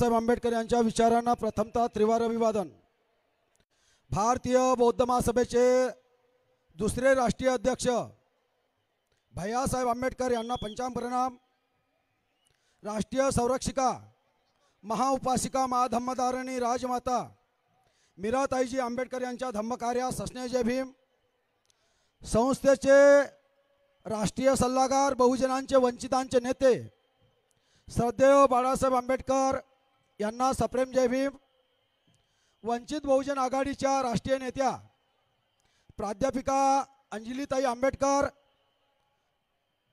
बाबासाहेब आंबेडकर यांच्या विचारांना प्रथमतः त्रिवार अभिवादन। भारतीय बौद्ध महासभेचे दुसरे राष्ट्रीय अध्यक्ष भैयासाहेब आंबेडकर यांना पंचांग प्रणाम। राष्ट्रीय संरक्षिका महाउपासिका महाधम्मधारिणी राजमाता मीराताईजी आंबेडकर यांच्या धम्मकार्यास सस्नेह जय भीम। संस्थेचे राष्ट्रीय सल्लागार बहुजनांचे वंचितांचे नेते श्रद्धेय बाळासाहेब आंबेडकर यांना सप्रेम जय भीम। वंचित बहुजन आघाडीच्या राष्ट्रीय नेत्या प्राध्यापिका अंजलीताई आंबेडकर,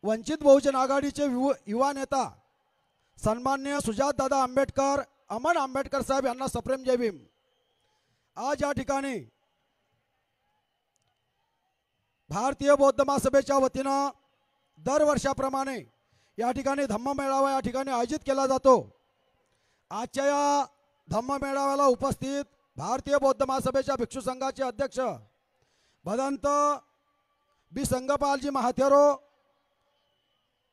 वंचित बहुजन आघाडीचे युवा नेता सन्मान्य सुजातदादा आंबेडकर अमन आंबेडकर साहेब यांना सप्रेम जय भीम। आज या ठिकाणी भारतीय बौद्ध महासभेच्या वतीनं दरवर्षाप्रमाणे या ठिकाणी धम्म मेळावा या ठिकाणी आयोजित केला जातो। आजच्या या धम्म मेळाव्याला उपस्थित भारतीय बौद्ध महासभेच्या भिक्षू संघाचे अध्यक्ष भदंत बी संगपालजी महाथेरो,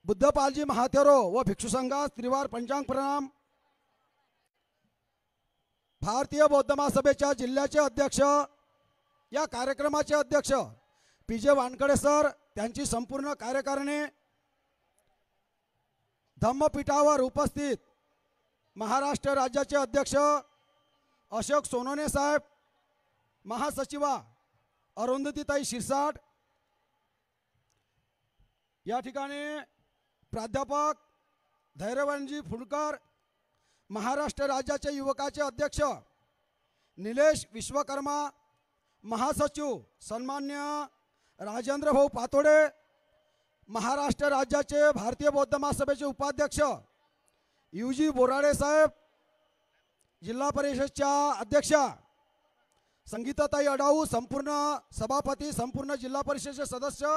बुद्धपालजी महाथेरो व भिक्षू संघास त्रिवार पंचांग प्रणाम। भारतीय बौद्ध महासभेच्या जिल्ह्याचे अध्यक्ष या कार्यक्रमाचे अध्यक्ष पीजे वानकडे सर, त्यांची संपूर्ण कार्यकारिणी, धम्मपीठावर उपस्थित महाराष्ट्र राज्याचे अध्यक्ष अशोक सोनोने साहेब, महासचिवा अरुंधतीताई शिरसाट, या ठिकाणी प्राध्यापक धैर्यवानजी फुंडकर, महाराष्ट्र राज्याचे युवकाचे अध्यक्ष निलेश विश्वकर्मा, महासचिव सन्मान्य राजेंद्र भाऊ पातोडे, महाराष्ट्र राज्याचे भारतीय बौद्ध महासभेचे उपाध्यक्ष यूजी बोराडे साहेब, जिल्हा परिषदच्या अध्यक्षा संगीताताई अडाऊ, संपूर्ण सभापती, संपूर्ण जिल्हा परिषदेचे सदस्य,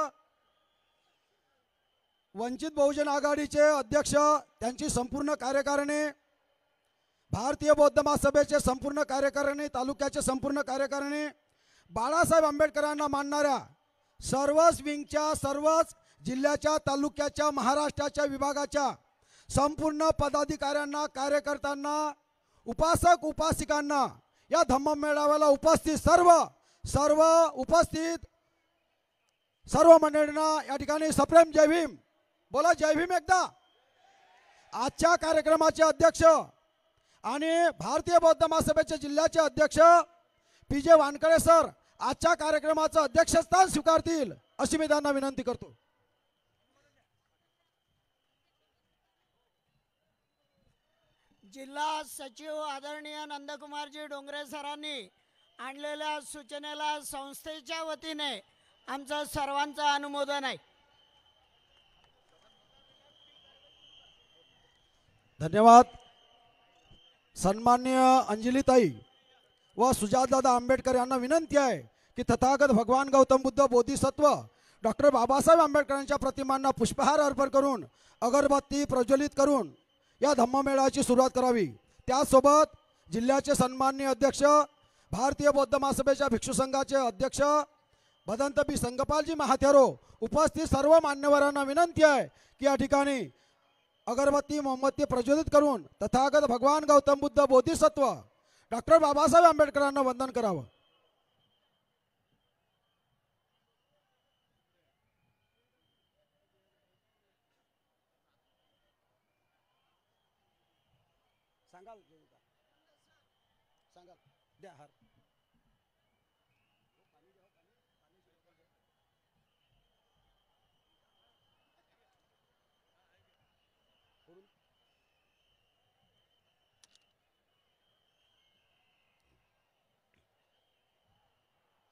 वंचित बहुजन आघाडीचे अध्यक्ष त्यांची संपूर्ण कार्यकारिणी, भारतीय बौद्ध महासभेचे संपूर्ण कार्यकारिणी, तालुक्याचे संपूर्ण कार्यकारिणी, बाळासाहेब आंबेडकरांना मानणाऱ्या सर्वच विंगच्या, सर्वच जिल्ह्याच्या, तालुक्याच्या, महाराष्ट्राच्या विभागाच्या संपूर्ण पदाधिकाऱ्यांना, कार्यकर्त्यांना, उपासक उपासिकांना, या धम्म मेळाव्याला उपस्थित सर्व उपस्थित सर्व मंडळींना या ठिकाणी सप्रेम जय भीम। बोला जय भीम एकदा। आजच्या कार्यक्रमाचे अध्यक्ष आणि भारतीय बौद्ध महासभेचे जिल्ह्याचे अध्यक्ष पीजे वानकडे सर आजच्या कार्यक्रमाचं अध्यक्षस्थान स्वीकारतील अशी मी त्यांना विनंती करतो। जिल्हा सचिव आदरणीय नंदकुमारजी डोंगरे सरांनी आणलेल्या सूचनेला संस्थेच्या वतीने आमचं सर्वांचं अनुमोदन आहे। धन्यवाद। सन्माननीय अंजलीताई व सुजातदादा आंबेडकर यांना विनंती आहे की तथागत भगवान गौतम बुद्ध बोधिसत्व डॉक्टर बाबासाहेब आंबेडकरांच्या प्रतिमांना पुष्पहार अर्पण करून अगरबत्ती प्रज्वलित करून या धम्ममेळाची सुरुवात करावी। त्यासोबत जिल्ह्याचे सन्माननीय अध्यक्ष भारतीय बौद्ध महासभेच्या भिक्षू संघाचे अध्यक्ष भदंत बी संगपालजी महाथेरो उपस्थित सर्व मान्यवरांना विनंती आहे की या ठिकाणी अगरबत्ती मोमबत्ती प्रज्वलित करून तथागत भगवान गौतम बुद्ध बोधिसत्व डॉक्टर बाबासाहेब आंबेडकरांना वंदन करावं। सांगाल द्या हार।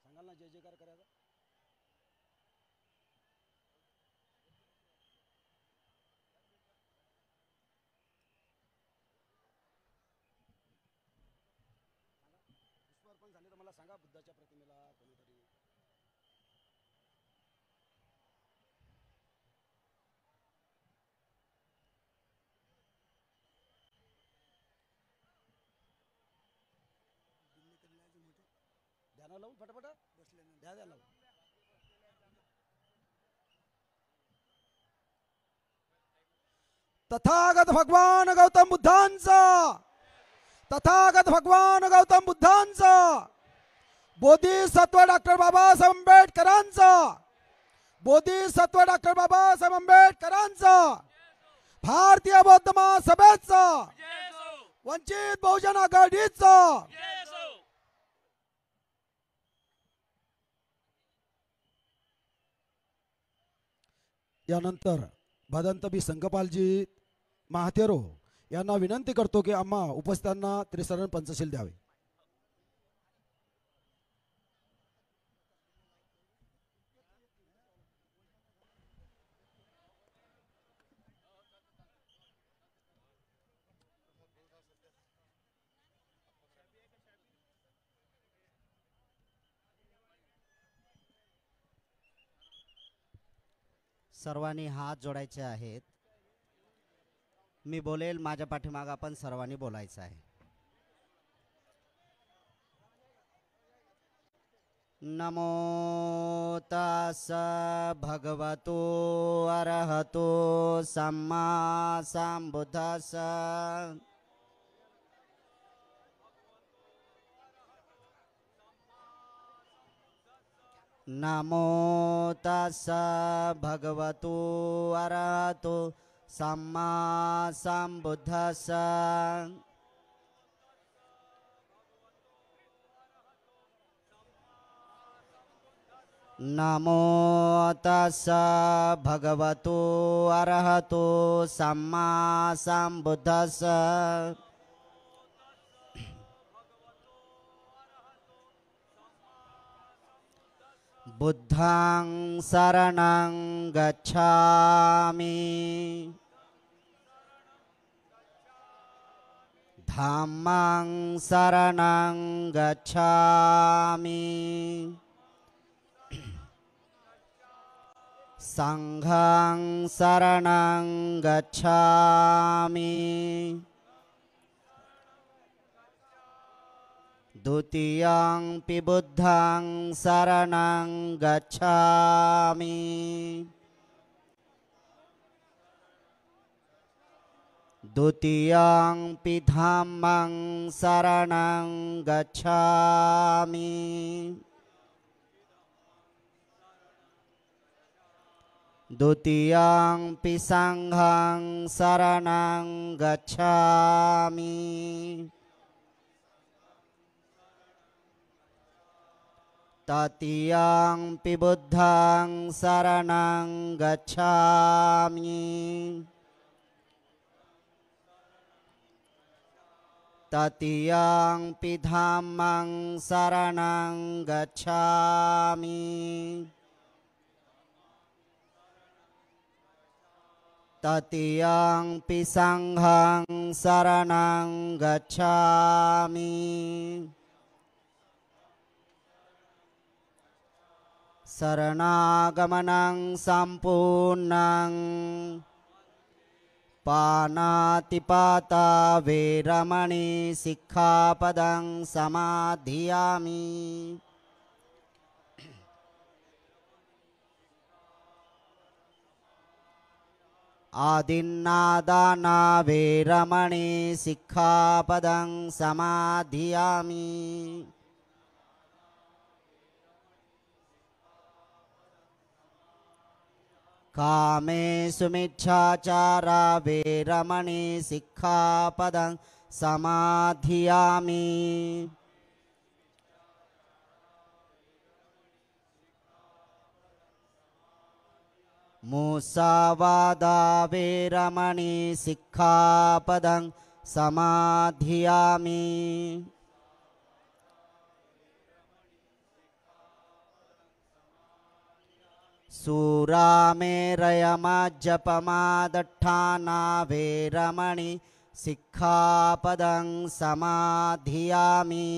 सांगाल ना जय जयकार करायचा। पुष्पार्पण झाले तर मला सांगा बुद्धाच्या प्रतिमेला कोणीतरी। ध्यान लावून फटाफट द्या लावून। तथागत भगवान गौतम बुद्धांचा तथागत भगवान गौतम बुद्धांचं, बोधिसत्व डॉक्टर बाबासाहेब आंबेडकरांचं, बोधिसत्व डॉक्टर बाबासाहेब आंबेडकरांचं, भारतीय बौद्ध महासभेचं, वंचित बहुजन आघाडीचं, यानंतर भदंत बी संघपालजी महातेरो यांना विनंती करतो की आम्हा उपस्थितांना त्रिसरण पंचशील द्यावे. सर्वांनी हात जोडायचे आहेत. मी बोलेल, माझ्या पाठीमागे आपण सर्वांनी बोलायचं आहे. नमो तस् भगवतो अरहतो सम्मा संबुद्धस्स. नमो तस् भगवतो अरहतो सम्मा संबुद्धस्स. नमो तस् भगवतो अरहतो सम्मा संबुद्धस्स. बुद्धं शरणं गच्छामि, धम्मं शरणं गच्छामि, संघं शरणं गच्छामि, द्वितीयंपि बुद्धं शरणं गच्छामि, द्वितीयंपि धम्मं शरणं गच्छामि, द्वितीयंपि संघं शरणं गच्छामि, तृतीयंपि बुद्धं शरणं गच्छामि, तृतीयंपि धम्मं शरणं गच्छामि, तृतीयंपि संघं शरणं गच्छामि, शरणागमनं सम्पूर्णं, पानातिपाता वेरमणि सिक्खापदं समाधियामि. आदिन्नादाना वेरमणि सिक्खापदं समाधियामि. कामेषु मिच्छाचारा वेरमणि सिक्खापदं समाधियामि. मुसावादा वेरमणि सिक्खापदं समाधियामि. सूरामेरयमज्जपमादट्ठाना वेरमणि सिक्खापदं समाधियामि.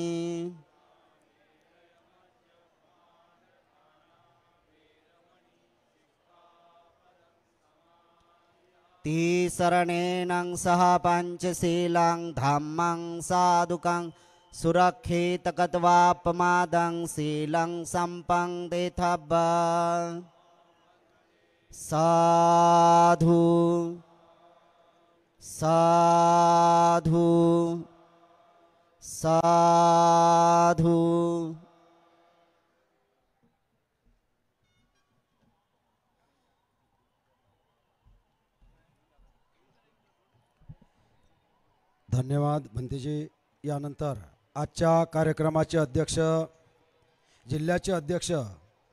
तिसरणेन सह पंचशीलं धम्मं साधुकं सुरक्षितगत्वापमादं शीलं सम्पन्देथब्बा. साधु साधु साधू. धन्यवाद भंतेजी. यानंतर आजच्या कार्यक्रमाचे अध्यक्ष, जिल्ह्याचे अध्यक्ष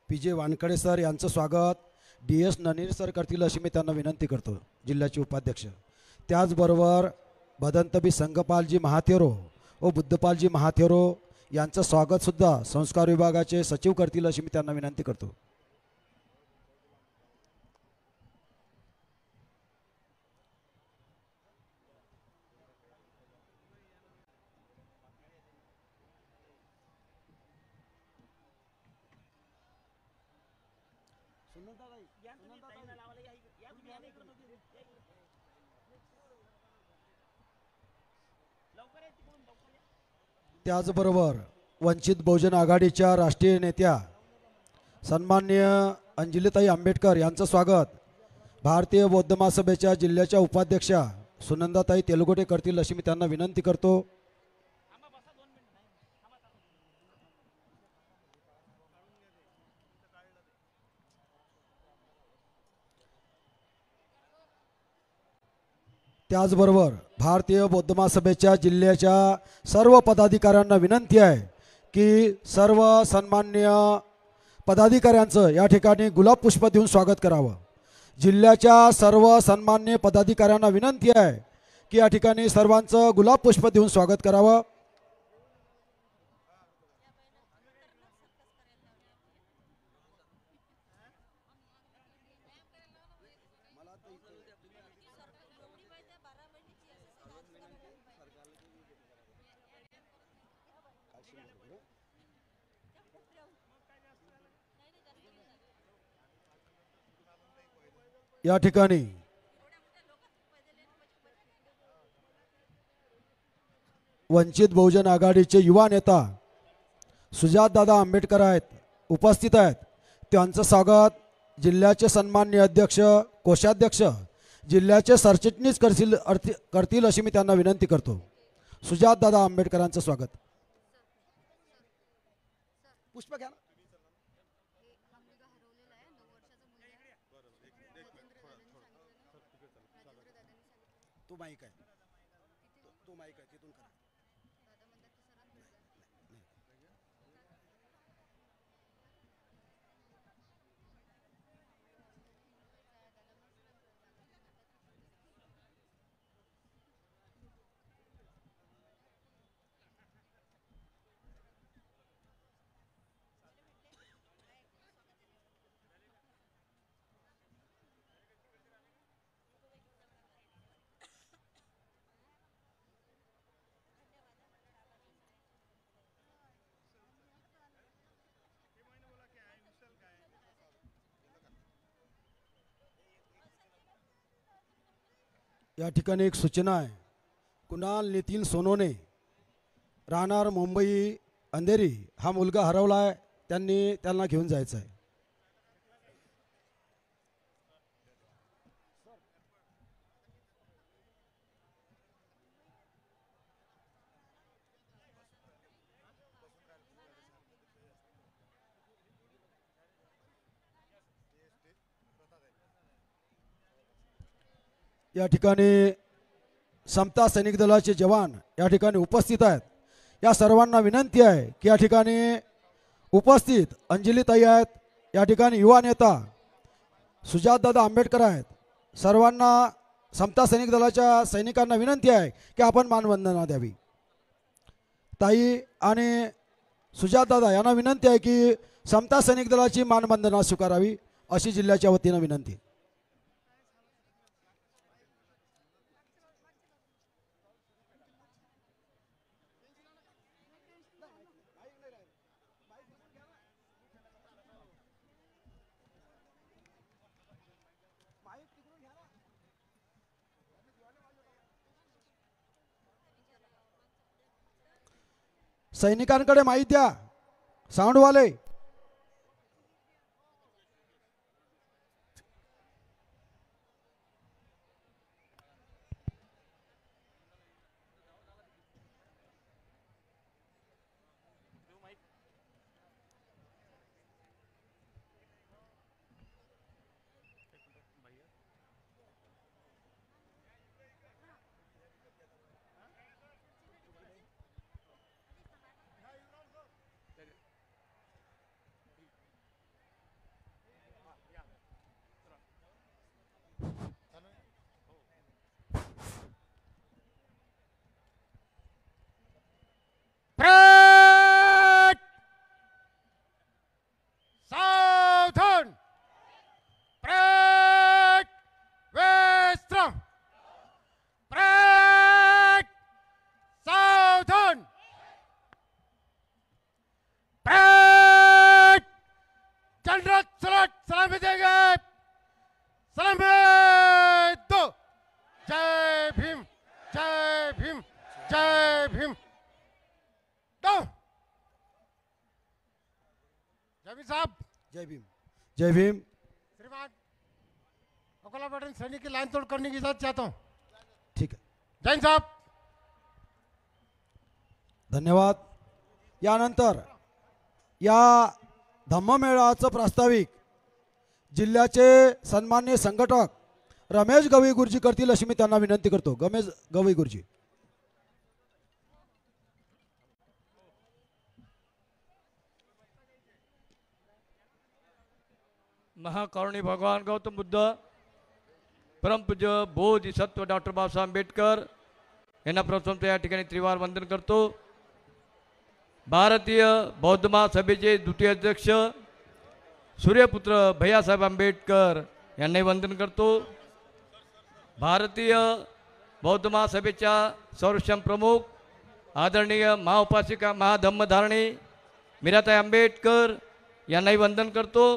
PJ वानकडे सर यांचं स्वागत DS ननीर सर करतील अशी मी त्यांना विनंती करतो, जिल्ह्याचे उपाध्यक्ष. त्याचबरोबर भदंतबी संघपालजी महाथेरो व बुद्धपालजी महाथेरो यांचं स्वागतसुद्धा संस्कार विभागाचे सचिव करतील अशी मी त्यांना विनंती करतो. त्याचबरोबर वंचित बहुजन आघाडीच्या राष्ट्रीय नेत्या सन्माननीय अंजलीताई आंबेडकर यांचं स्वागत भारतीय बौद्ध महासभेच्या जिल्ह्याच्या उपाध्यक्षा सुनंदाताई तेलगोटे करतील अशी मी त्यांना विनंती करतो. त्याचबरोबर भारतीय बौद्ध महासभेच्या जिल्ह्याच्या सर्व पदाधिकाऱ्यांना विनंती आहे की सर्व सन्माननीय पदाधिकाऱ्यांचं या ठिकाणी गुलाब पुष्प देऊन स्वागत करावं. जिल्ह्याच्या सर्व सन्माननीय पदाधिकाऱ्यांना विनंती आहे की या ठिकाणी सर्वांचं गुलाब पुष्प देऊन स्वागत करावं. या ठिकाणी वंचित बहुजन आघाडीचे युवा नेता सुजातदादा आंबेडकर आहेत, उपस्थित आहेत. त्यांचं स्वागत जिल्ह्याचे सन्माननीय अध्यक्ष, कोषाध्यक्ष, जिल्ह्याचे सरचिटणीस करतील अशी मी त्यांना विनंती करतो. सुजातदादा आंबेडकरांचं स्वागत. पुष्प घ्या ना. तू माईक आहे, तू माईक आहे, तिथून करा. या ठिकाणी एक सूचना आहे. कुणाल नितीन सोनोने, राहणार मुंबई अंधेरी, हा मुलगा हरवला आहे. त्यांना घेऊन जायचं आहे. या ठिकाणी समता सैनिक दलाचे जवान या ठिकाणी उपस्थित आहेत. या सर्वांना विनंती आहे की या ठिकाणी उपस्थित अंजलीताई आहेत, या ठिकाणी युवा नेता सुजातदादा आंबेडकर आहेत. सर्वांना समता सैनिक दलाच्या सैनिकांना विनंती आहे की आपण मानवंदना द्यावी. ताई आणि सुजातदादा यांना विनंती आहे की समता सैनिक दलाची मानवंदना स्वीकारावी अशी जिल्ह्याच्या वतीनं विनंती. सैनिकांकडे माहिती द्या, साऊंडवाले. शस्त्र परेड सावधान परेड जनरल सलाट सलामी देंगे सलामी दो जय भीम जय भीम जय भीम दो जय भीम साहब जय भीम जय भीम। श्रीमान अकोला बटन सैनिक की लाइन तोड़ करने की इजाजत चाहता हूँ। ठीक आहे, जय हिंद साहब। धन्यवाद। यानंतर या धम्ममेळाचं प्रास्ताविक जिल्ह्याचे सन्माननीय संघटक रमेश गवई गुरुजी करतील अशी मी त्यांना विनंती करतो। रमेश गवई गुरुजी। महाकारुणी भगवान गौतम बुद्ध, परमपूज्य बोधिसत्व डॉक्टर बाबासाहेब आंबेडकर यांना प्रथम या ठिकाणी त्रिवार वंदन करतो। भारतीय बौद्ध महासभेचे द्वितीय अध्यक्ष सूर्यपुत्र भैयासाहेब आंबेडकर यांनाही वंदन करतो। भारतीय बौद्ध महासभेच्या संरक्षण प्रमुख आदरणीय महाउपासिका महाधम्मधारिणी मीराताई आंबेडकर यांनाही वंदन करतो।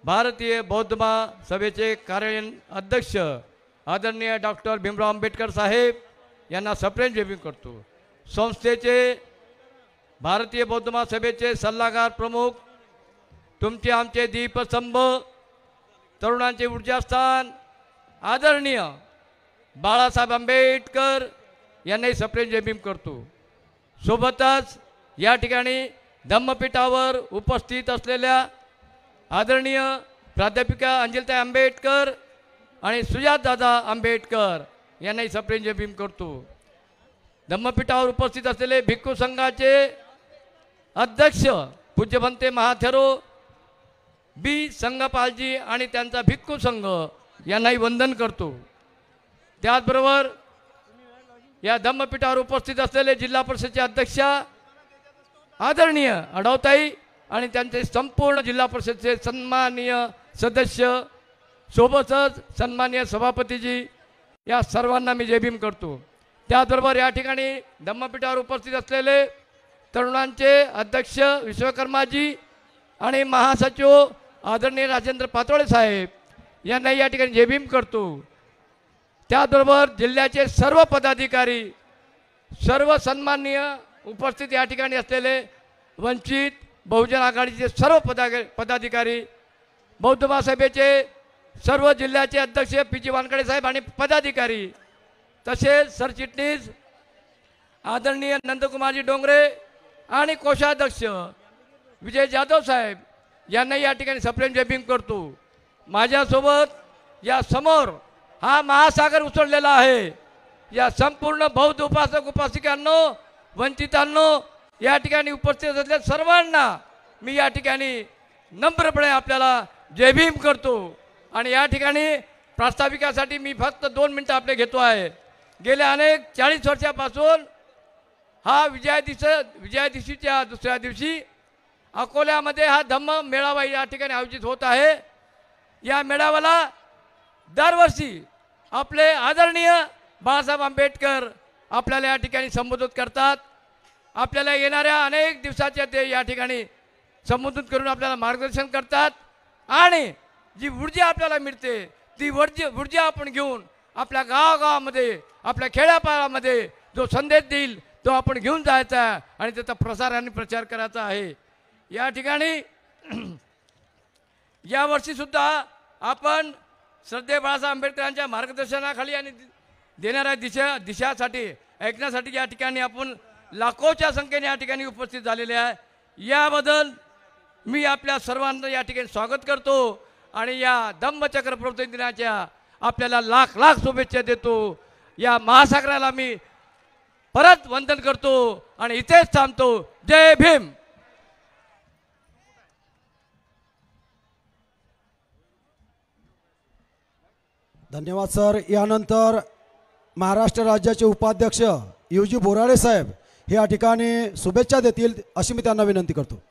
भारतीय बौद्ध महासभेचे कार्यालयीन अध्यक्ष आदरणीय डॉक्टर भीमराव आंबेडकर साहेब यांना सप्रेम जयभीम करतो। संस्थेचे भारतीय बौद्ध महासभेचे सल्लागार प्रमुख तुमचे आमचे दीपस्तंभ तरुणांचे ऊर्जास्थान आदरणीय बाळासाहेब आंबेडकर यांनाही सप्रेम जयभीम करतो। सोबतच या ठिकाणी धम्मपीठावर उपस्थित असलेल्या आदरणीय प्राध्यापिका अंजलताई आंबेडकर आणि सुजातदादा आंबेडकर यांनाही सप्रेम जयभीम करतो। धम्मपीठावर उपस्थित असलेले भिक्खू संघाचे अध्यक्ष पूज्य भंते महाथेरो बी संघपालजी आणि त्यांचा भिक्खू संघ यांनाही वंदन करतो। त्याचबरोबर या धम्मपीठावर उपस्थित असलेले जिल्हा परिषदेचे अध्यक्ष आदरणीय अडवताई आणि त्यांचे संपूर्ण जिल्हा परिषदेचे सन्माननीय सदस्य सोबतच सन्माननीय सभापतीजी या सर्वांना मी जयभीम करतो। त्याचबरोबर या ठिकाणी धम्मपीठावर उपस्थित असलेले तरुणांचे अध्यक्ष विश्वकर्माजी आणि महासचिव आदरणीय राजेंद्र पातोळे साहेब यांनाही या ठिकाणी जयभीम करतो। त्याचबरोबर जिल्ह्याचे सर्व पदाधिकारी सर्व सन्माननीय उपस्थित या ठिकाणी असलेले वंचित बहुजन आघाडीचे सर्व पदाधिकारी बौद्ध महासभेचे सर्व जिल्ह्याचे अध्यक्ष पी.जी. वानकडे साहेब आणि पदाधिकारी तसेच सरचिटणीस आदरणीय नंदकुमारजी डोंगरे आणि कोषाध्यक्ष विजय जाधव साहेब यांनाही या ठिकाणी सप्रेम जयभीम करतो। माझ्यासोबत या समोर हा महासागर उसळलेला आहे। या संपूर्ण बौद्ध उपासक उपासिकांनो वंचितांनो या ठिकाणी उपस्थित असलेल्या सर्वांना मी या ठिकाणी नम्रपणे आपल्याला जयभीम करतो। आणि या ठिकाणी प्रास्ताविकासाठी मी फक्त 2 मिनिटं आपले घेतो आहे। गेल्या अनेक 40 वर्षापासून हा विजयादिवशीच्या दुसऱ्या दिवशी अकोल्यामध्ये हा धम्म मेळावा या ठिकाणी आयोजित होत आहे। या मेळाव्याला दरवर्षी आपले आदरणीय बाळासाहेब आंबेडकर आपल्याला या ठिकाणी संबोधित करतात। आपल्याला येणाऱ्या अनेक दिवसाच्या ते या ठिकाणी संबोधित करून आपल्याला मार्गदर्शन करतात आणि जी ऊर्जा आपल्याला मिळते ती ऊर्जा आपण घेऊन आपल्या गावागावामध्ये आपल्या खेड्यापाड्यामध्ये जो संदेश देईल तो आपण घेऊन जायचा आणि त्याचा प्रसार आणि प्रचार करायचा आहे। या ठिकाणी यावर्षी सुद्धा आपण श्रद्धेय बाळासाहेब आंबेडकरांच्या मार्गदर्शनाखाली आणि देणाऱ्या दिशासाठी ऐकण्यासाठी या ठिकाणी आपण लाखोच्या संख्येने या ठिकाणी उपस्थित झालेले आहे। याबद्दल मी आपल्या सर्वांना या ठिकाणी स्वागत करतो आणि या धम्मचक्र प्रवर्तन दिनाच्या आपल्याला लाख लाख शुभेच्छा देतो। या महासागराला मी परत वंदन करतो आणि इथेच थांबतो। जय भीम। धन्यवाद सर। यानंतर महाराष्ट्र राज्याचे उपाध्यक्ष युजी बोराडे साहेब हे या ठिकाणी शुभेच्छा देतील अशी मी त्यांना विनंती करतो।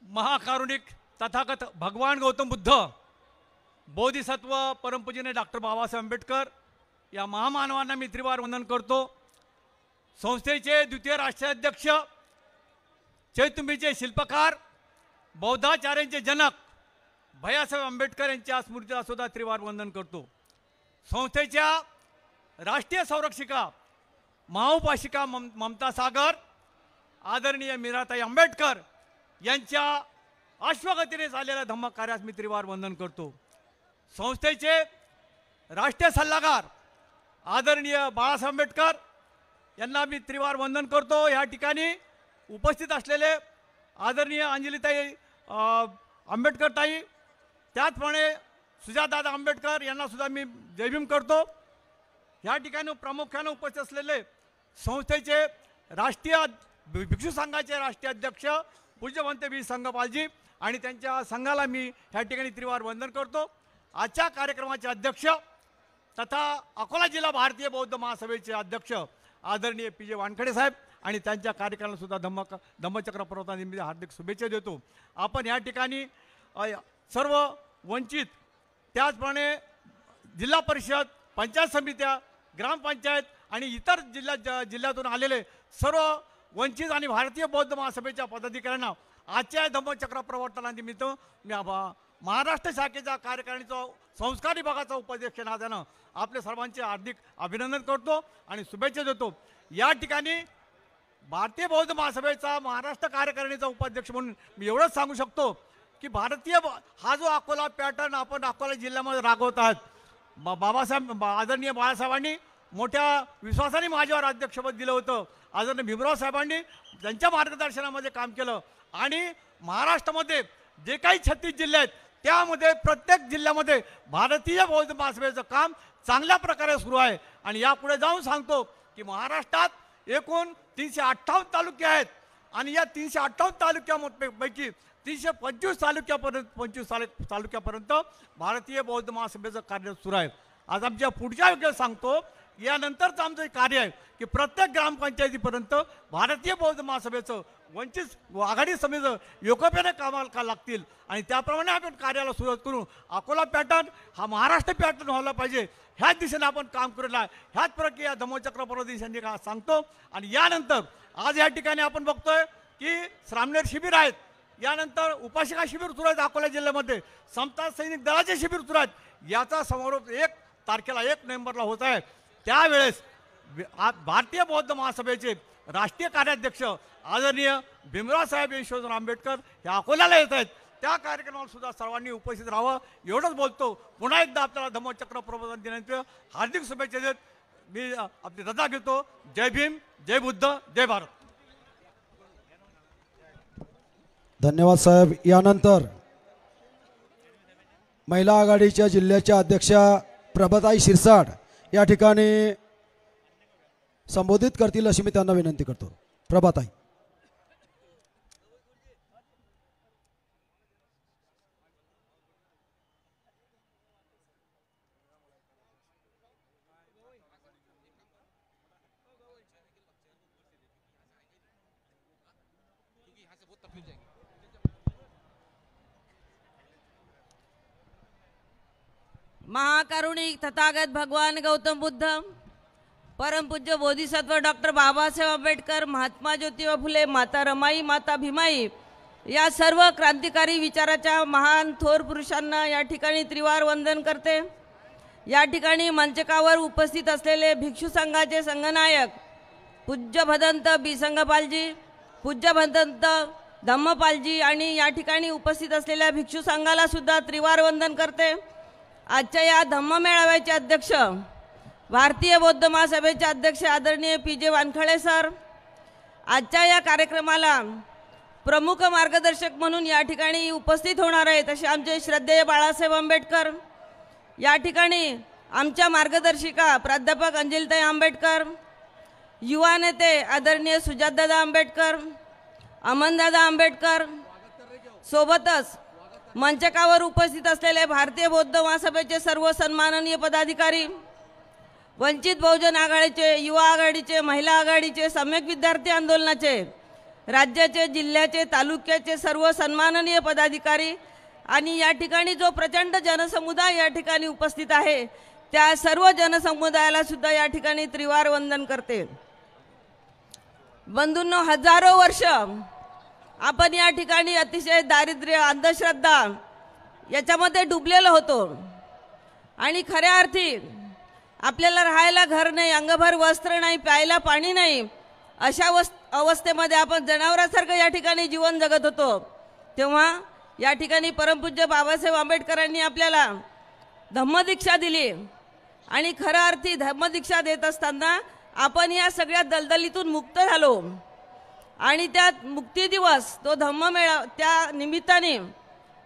महाकारुणिक तथागत भगवान गौतम बुद्ध बोधिसत्व परमपूजनीय डॉक्टर बाबासाहेब आंबेडकर या महामानवांना मी त्रिवार वंदन करतो. संस्थेचे द्वितीय राष्ट्राध्यक्ष, चैतुंबीचे शिल्पकार, बौद्धाचार्यांचे जनक भैयासाहेब आंबेडकर यांच्या स्मृतीला सुद्धा त्रिवार वंदन करतो. संस्थेच्या राष्ट्रीय संरक्षिका महाउपासिका ममता सागर, आदरणीय मीराताई आंबेडकर यांच्या अश्वगतीने झालेल्या धम्म कार्यास मी त्रिवार वंदन करतो. संस्थेचे राष्ट्रीय सल्लागार आदरणीय बाळासाहेब आंबेडकर यांना मी त्रिवार वंदन करतो. या ठिकाणी उपस्थित असलेले आदरणीय अंजलीताई आंबेडकरताई, त्याचप्रमाणे सुजातदादा आंबेडकर यांना सुद्धा मी जयभीम करतो. या ठिकाणी प्रामुख्याने उपस्थित असलेले संस्थेचे राष्ट्रीय भिक्षू संघाचे राष्ट्रीय अध्यक्ष पूज्यवंत वी संघपालजी आणि त्यांच्या संघाला मी या ठिकाणी त्रिवार वंदन करतो. आजच्या कार्यक्रमाचे अध्यक्ष तथा अकोला जिल्हा भारतीय बौद्ध महासभेचे अध्यक्ष आदरणीय PJ वानखडे साहेब आणि त्यांच्या कार्यक्रमाला सुद्धा धम्मचक्र पर्वतानिमित्त हार्दिक शुभेच्छा देतो. आपण या ठिकाणी सर्व वंचित, त्याचप्रमाणे जिल्हा परिषद, पंचायत समित्या, ग्रामपंचायत आणि इतर जिल्ह्यातून आलेले सर्व वंचित आणि भारतीय बौद्ध महासभेच्या पदाधिकाऱ्यांना आजच्या धम्मचक्र प्रवर्तनानिमित्त मी महाराष्ट्र शाखेच्या कार्यकारिणीचा संस्कार विभागाचा उपाध्यक्ष नात्यानं आपले सर्वांचे हार्दिक अभिनंदन करतो आणि शुभेच्छा देतो. या ठिकाणी भारतीय बौद्ध महासभेचा महाराष्ट्र कार्यकारिणीचा उपाध्यक्ष म्हणून मी एवढंच सांगू शकतो की हा जो अकोला पॅटर्न आपण अकोला जिल्ह्यामध्ये राबवत आहात, बाबासाहेब आदरणीय बाळासाहेबांनी मोठ्या विश्वासाने माझ्यावर अध्यक्षपद दिलं होतं. आदरणीय भीमराव साहेबांनी त्यांच्या मार्गदर्शनामध्ये काम केलं आणि महाराष्ट्रामध्ये जे काही 36 जिल्हे आहेत त्यामध्ये प्रत्येक जिल्ह्यामध्ये भारतीय बौद्ध महासभेचं काम चांगल्या प्रकारे सुरू आहे. आणि यापुढे जाऊन सांगतो की महाराष्ट्रात एकूण 358 तालुके आहेत आणि या 358 तालुक्यापैकी 325 तालुक्यापर्यंत भारतीय बौद्ध महासभेचं कार्य सुरू आहे. आज आमच्या पुढच्या वेळेस सांगतो, यानंतरचं आमचं कार्य आहे की प्रत्येक ग्रामपंचायतीपर्यंत भारतीय बौद्ध महासभेचं वंचित आघाडी समितीचं योग्यपणे कामाला लागतील आणि त्याप्रमाणे आपण कार्याला सुरुवात करू. अकोला पॅटर्न हा महाराष्ट्र पॅटर्न व्हायला पाहिजे, ह्याच दिशेने आपण काम करेल. ह्याच प्रक्रिया धम्मचक्र पर्वदिवसांनी सांगतो. आणि यानंतर आज या ठिकाणी आपण बघतोय की श्रामणेर शिबिर आहेत, यानंतर उपासिका शिबिर सुरू आहेत अकोला जिल्ह्यामध्ये, समता सैनिक दलाचे शिबिर सुरू आहेत. याचा समारोप 1 तारखेला 1 नोव्हेंबरला होत आहे. त्यावेळेस भारतीय बौद्ध महासभेचे राष्ट्रीय कार्याध्यक्ष आदरणीय भीमराव साहेब यशवंतराव आंबेडकर हे अकोल्याला येत आहेत. त्या कार्यक्रमाला सुद्धा सर्वांनी उपस्थित राहावं एवढंच बोलतो. पुन्हा एकदा आपल्याला धम्मचक्र प्रबोधन दिनानिमित्त हार्दिक शुभेच्छा देत मी आपली रजा घेतो. जय भीम, जय बुद्ध, जय भारत. धन्यवाद साहेब. यानंतर महिला आघाडीच्या जिल्ह्याच्या अध्यक्षा प्रभाताई शिरसाट या ठिकाणी संबोधित करतील अशी मी त्यांना विनंती करतो. प्रभाताई. महाकारुणिक तथागत भगवान गौतम बुद्ध, परमपूज्य बोधिसत्व डॉक्टर बाबासाहेब आंबेडकर, महात्मा ज्योतिबा फुले, माता रमाई, माता भीमाई या सर्व क्रांतिकारी विचाराच्या महान थोर पुरुषांना या ठिकाणी त्रिवार वंदन करते. या ठिकाणी मंचकावर उपस्थित असलेले भिक्षू संघाचे संघनायक पूज्य भदंत बी संघपालजी, पूज्य भदंत धम्मपालजी आणि या ठिकाणी उपस्थित असलेल्या भिक्षू संघाला सुद्धा त्रिवार वंदन करते. आजच्या या धम्म मेळाव्याचे अध्यक्ष भारतीय बौद्ध महासभेचे अध्यक्ष आदरणीय PJ वानखडे सर, आजच्या या कार्यक्रमाला प्रमुख मार्गदर्शक म्हणून या ठिकाणी उपस्थित होणार आहेत असे आमचे श्रद्धेय बाळासाहेब आंबेडकर. या ठिकाणी आमच्या मार्गदर्शिका प्राध्यापक अंजलीताई आंबेडकर, युवा नेते आदरणीय सुजातदादा आंबेडकर, अमनदादा आंबेडकर, सोबतच मंचकावर उपस्थित असलेले भारतीय बौद्ध महासभेचे सर्व सन्माननीय पदाधिकारी, वंचित बहुजन आघाडीचे, युवा आघाडीचे, महिला आघाडीचे, सम्यक विद्यार्थी आंदोलनाचे, राज्याचे, जिल्ह्याचे, तालुक्याचे सर्व सन्माननीय पदाधिकारी, आणि या ठिकाणी जो प्रचंड जनसमुदाय या ठिकाणी उपस्थित आहे त्या सर्व जनसमुदायाला सुद्धा या ठिकाणी त्रिवार वंदन करते. बंधूंनो, हजारो वर्ष आपण या ठिकाणी अतिशय दारिद्र्य, अंधश्रद्धा याच्यामध्ये डुबलेलो होतो आणि खऱ्या अर्थी आपल्याला राहायला घर नाही, अंगभर वस्त्र नाही, प्यायला पाणी नाही, अशा अवस्थेमध्ये आपण जनावरांसारखं या ठिकाणी जीवन जगत होतो. तेव्हा या ठिकाणी परमपूज्य बाबासाहेब आंबेडकरांनी आपल्याला धम्मदीक्षा दिली आणि खऱ्या अर्थी धम्मदीक्षा देत असताना आपण या सगळ्या दलदलीतून मुक्त झालो आणि त्या मुक्ती दिवस तो धम्ममेळावा त्या निमित्ताने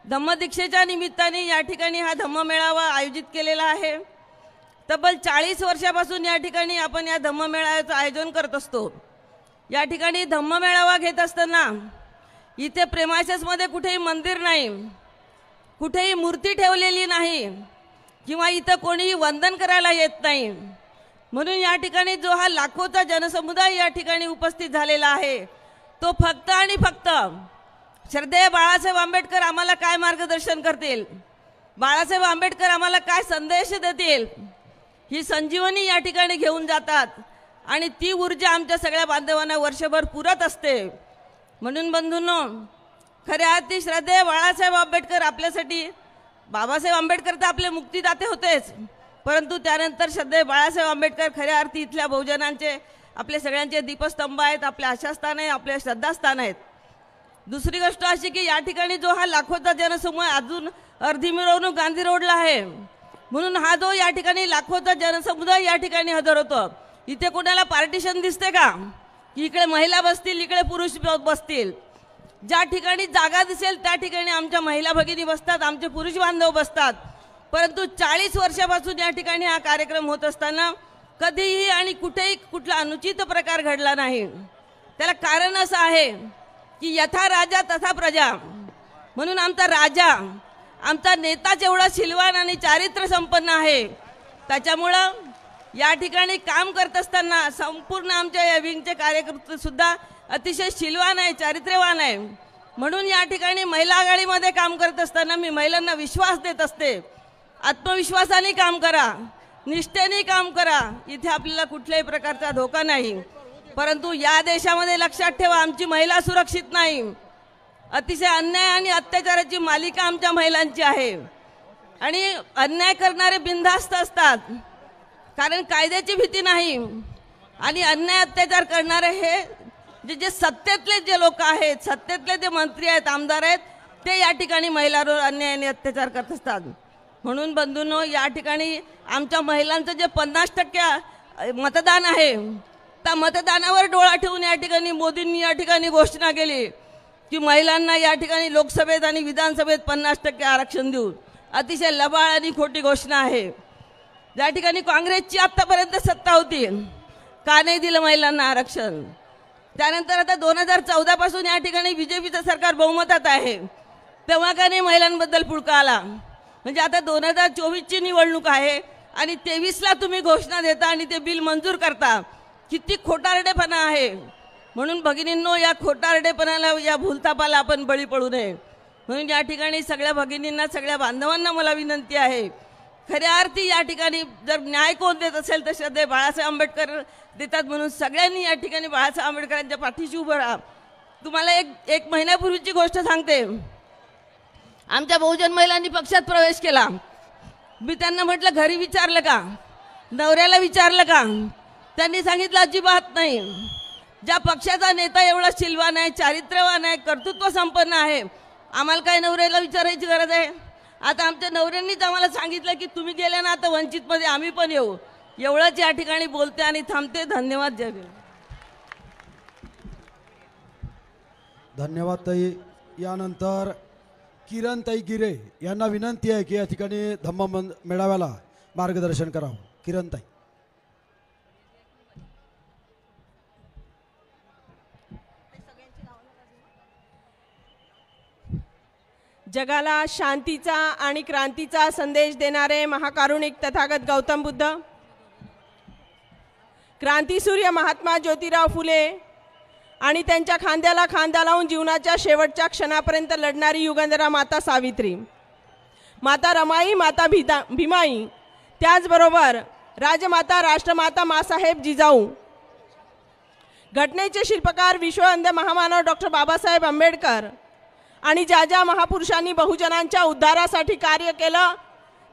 धम्मदीक्षेच्या निमित्ताने या ठिकाणी हा धम्ममेळावा आयोजित केलेला आहे. तब्बल 40 वर्षापासून या ठिकाणी आपण या धम्ममेळाव्याचं आयोजन करत असतो. या ठिकाणी धम्ममेळावा घेत असताना इथे प्रेमाशसमध्ये कुठेही मंदिर नाही, कुठेही मूर्ती ठेवलेली नाही किंवा इथं कोणीही वंदन करायला येत नाही. म्हणून या ठिकाणी जो हा लाखोचा जनसमुदाय या ठिकाणी उपस्थित झालेला आहे तो फक्त आणि फक्त श्रद्धेय बाळासाहेब आंबेडकर आम्हाला काय मार्गदर्शन करतील, बाळासाहेब आंबेडकर आम्हाला काय संदेश देतील, ही संजीवनी या ठिकाणी घेऊन जातात आणि ती ऊर्जा आमच्या सगळ्या बांधवांना वर्षभर पुरत असते. म्हणून बंधूंनो, खऱ्या अर्थी श्रद्धेय बाळासाहेब आंबेडकर आपल्यासाठी, बाबासाहेब आंबेडकर तर आपले मुक्तिदाते होतेच, परंतु त्यानंतर श्रद्धेय बाळासाहेब आंबेडकर खऱ्या अर्थी इथल्या बहुजनांचे, आपले सगळ्यांचे दीपस्तंभ आहेत, आपले आशास्थान आहे, आपले श्रद्धास्थान आहेत. दुसरी गोष्ट अशी की या ठिकाणी जो हा लाखोचा जनसमूह अजून अर्धी मिरवणूक गांधी रोडला आहे, म्हणून हा जो या ठिकाणी लाखोचा जनसमुदाय या ठिकाणी हजर होतो. इथे कोणाला पार्टिशन दिसते का की इकडे महिला बसतील, इकडे पुरुष बसतील? ज्या ठिकाणी जागा दिसेल त्या ठिकाणी आमच्या महिला भगिनी बसतात, आमचे पुरुष बांधव बसतात. परंतु 40 वर्षापासून या ठिकाणी हा कार्यक्रम होत असताना कधीही आणि कुठेही कुठला अनुचित प्रकार घडला नाही. त्याला कारण असं आहे की यथा राजा तथा प्रजा. म्हणून आमचा राजा, आमचा नेता जेवढा शिलवान आणि चारित्र्य संपन्न आहे, त्याच्यामुळं या ठिकाणी काम करत असताना संपूर्ण आमच्या या विंगचे कार्यकर्ते सुद्धा अतिशय शिलवान आहे, चारित्र्यवान आहे. म्हणून या ठिकाणी महिला आघाडीमध्ये काम करत असताना मी महिलांना विश्वास देत असते, आत्मविश्वासाने काम करा, निष्ठेने काम करा, इथे आपल्याला कुठल्याही प्रकारचा धोका नाही. परंतु या देशामध्ये लक्षात ठेवा, आमची महिला सुरक्षित नाही. अतिशय अन्याय आणि अत्याचाराची मालिका आमच्या महिलांची आहे आणि अन्याय करणारे बिनधास्त असतात, कारण कायद्याची भीती नाही. आणि अन्याय अत्याचार करणारे हे जे सत्तेतले जे लोक आहेत, सत्तेतले जे मंत्री आहेत, आमदार आहेत, ते या ठिकाणी महिलांवर अन्याय आणि अत्याचार करत असतात. म्हणून बंधूंनो, या ठिकाणी आमच्या महिलांचं जे 50% मतदान आहे, त्या मतदानावर डोळा ठेवून या ठिकाणी मोदींनी या ठिकाणी घोषणा केली की महिलांना या ठिकाणी लोकसभेत आणि विधानसभेत 50% आरक्षण देऊ. अतिशय लबाड आणि खोटी घोषणा आहे. या ठिकाणी काँग्रेसची आतापर्यंत सत्ता होती, का नाही दिलं महिलांना आरक्षण? त्यानंतर आता 2014 पासून या ठिकाणी बीजेपीचं सरकार बहुमतात आहे, तेव्हा का नाही महिलांबद्दल पुळका आला? म्हणजे आता 2024ची निवडणूक आहे आणि 23ला तुम्ही घोषणा देता आणि ते बिल मंजूर करता. किती खोटारडेपणा आहे. म्हणून भगिनींनो, या खोटारडेपणाला, या भूलथापाला आपण बळी पडू नये. म्हणून या ठिकाणी सगळ्या भगिनींना, सगळ्या बांधवांना मला विनंती आहे, खऱ्या अर्थी या ठिकाणी जर न्याय कोण देत असेल तर श्रद्धेय बाळासाहेब आंबेडकर देतात. म्हणून सगळ्यांनी या ठिकाणी बाळासाहेब आंबेडकरांच्या पाठीशी उभं राहा. तुम्हाला एक महिन्यापूर्वीची गोष्ट सांगते. आमच्या बहुजन महिलांनी पक्षात प्रवेश केला. मी त्यांना म्हटलं, घरी विचारलं का, नवऱ्याला विचारलं का? त्यांनी सांगितलं अजिबात नाही. ज्या पक्षाचा नेता एवढा शिलवान आहे, चारित्र्यवान आहे, कर्तृत्व संपन्न आहे, आम्हाला काय नवऱ्याला विचारायची गरज आहे? आता आमच्या नवऱ्यांनीच आम्हाला सांगितलं की तुम्ही गेल्या ना, आता वंचितमध्ये आम्ही पण येऊ. एवढंच या ठिकाणी बोलते आणि थांबते. धन्यवाद. जय भीम. धन्यवाद ताई. यानंतर किरणताई गिरे यांना विनंती आहे की या ठिकाणी धम्म मेळाव्याला मार्गदर्शन करावं. किरणताई. जगाला शांतीचा आणि क्रांतीचा संदेश देणारे महाकारुणिक तथागत गौतम बुद्ध, क्रांतीसूर्य महात्मा ज्योतिराव फुले आणि त्यांच्या खांद्याला खांदा लावून जीवनाच्या शेवटच्या क्षणापर्यंत लढणारी युगंधरा माता सावित्री, माता रमाई, माता भीमाई, त्याचबरोबर राजमाता राष्ट्रमाता मासाहेब जिजाऊ, घटनेचे शिल्पकार विश्ववंद्य महामानव डॉक्टर बाबासाहेब आंबेडकर आणि ज्या ज्या महापुरुषांनी बहुजनांच्या उद्धारासाठी कार्य केलं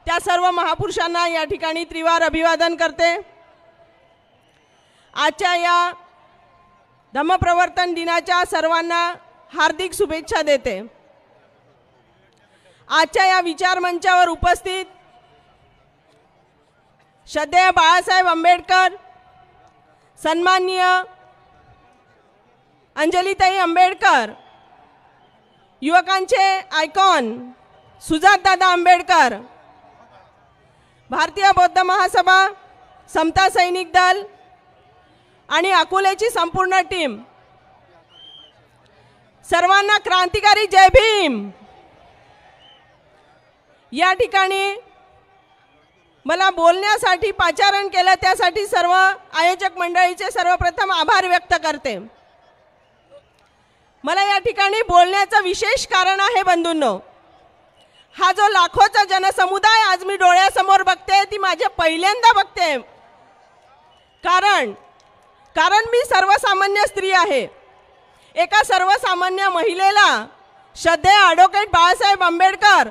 त्या सर्व महापुरुषांना या ठिकाणी त्रिवार अभिवादन करते। आजच्या या धम्मप्रवर्तन दिनाच्या सर्वांना हार्दिक शुभेच्छा देते। आजच्या या विचार मंचावर उपस्थित श्रद्धेय बाळासाहेब आंबेडकर, सन्माननीय अंजलीताई आंबेडकर, युवकांचे आयकॉन सुजातदादा आंबेडकर, भारतीय बौद्ध महासभा, समता सैनिक दल आणि अकोल्याची संपूर्ण टीम, सर्वांना क्रांतिकारी जय भीम। या ठिकाणी मला बोलण्यासाठी पाचारण केलं त्यासाठी सर्व आयोजक मंडळीचे सर्वप्रथम आभार व्यक्त करते। मला या ठिकाणी बोलण्याचं विशेष कारण आहे बंधूंनो, हा जो लाखोचा जनसमुदाय आज मी डोळ्यासमोर बघते ती माझ्या पहिल्यांदा बघते, कारण मी सर्वसामान्य स्त्री आहे। एका सर्वसामान्य महिलेला श्रद्धेय ॲडव्होकेट बाळासाहेब आंबेडकर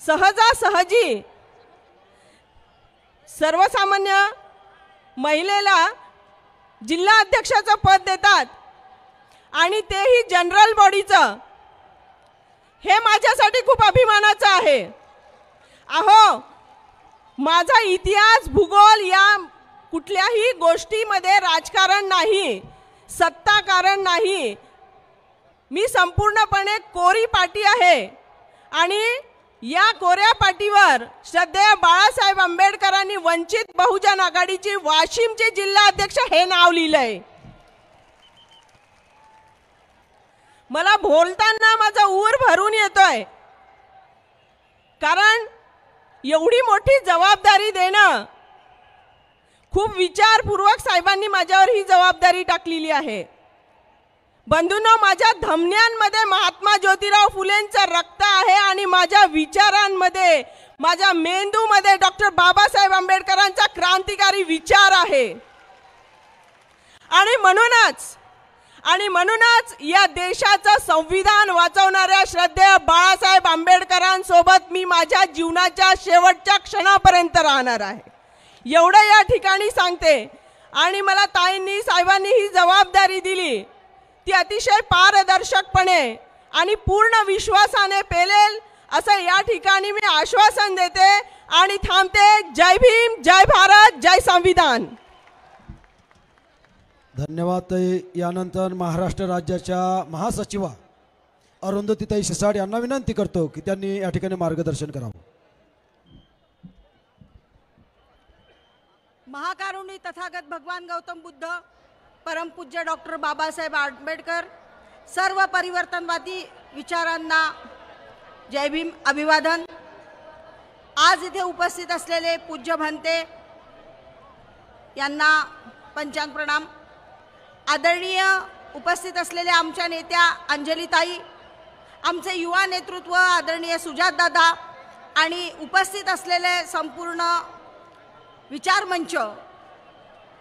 सहजासहजी सर्वसामान्य महिलेला जिल्हा अध्यक्षाचं पद देतात आणि तेही जनरल बॉडीचं, हे माझ्यासाठी खूप अभिमानाचं आहे। अहो, माझा इतिहास भूगोल या कुठल्याही गोष्टीमध्ये राजकारण नाही, सत्ताकारण नाही, मी संपूर्णपणे कोरी पाटी आहे आणि या कोऱ्या पाटीवर श्रद्धेय बाळासाहेब आंबेडकरांनी वंचित बहुजन आघाडीची वाशिमचे जिल्हा अध्यक्ष हे नाव लिहिलंय। मला बोलताना माझा ऊर भरून येतोय, कारण एवढी मोठी जबाबदारी देणं खूप विचारपूर्वक साहेबांनी माझ्यावर ही जबाबदारी टाकलेली आहे। बंधूंनो, माझ्या धमन्यांमध्ये महात्मा ज्योतिराव फुलेंचं रक्त आहे आणि माझ्या विचारांमध्ये, माझ्या मेंदूमध्ये डॉक्टर बाबासाहेब आंबेडकरांचा क्रांतिकारी विचार आहे। आणि म्हणूनच या देशाचं संविधान वाचवणाऱ्या श्रद्धेय बाळासाहेब आंबेडकरांसोबत मी माझ्या जीवनाच्या शेवटच्या क्षणापर्यंत राहणार आहे, एवढं या ठिकाणी सांगते। आणि मला ताईंनी साहेबांनी ही जबाबदारी दिली ती अतिशय पारदर्शकपणे आणि पूर्ण विश्वासाने पेलेल असं या ठिकाणी मी आश्वासन देते आणि थांबते। जय भीम, जय भारत, जय संविधान। धन्यवाद ताई। यानंतर महाराष्ट्र राज्याच्या महासचिवा अरुंधतीताई शिसाड यांना विनंती करतो की त्यांनी या ठिकाणी मार्गदर्शन करावं। महाकारुणी तथागत भगवान गौतम बुद्ध, परमपूज्य डॉक्टर बाबासाहेब आंबेडकर, सर्व परिवर्तनवादी विचारांना जय भीम, अभिवादन। आज इथे उपस्थित असलेले पूज्य भंते यांना पंचांग प्रणाम। आदरणीय उपस्थित असलेल्या आमच्या नेत्या अंजलीताई, आमचे युवा नेतृत्व आदरणीय सुजातदादा आणि उपस्थित असलेले संपूर्ण विचार मंच,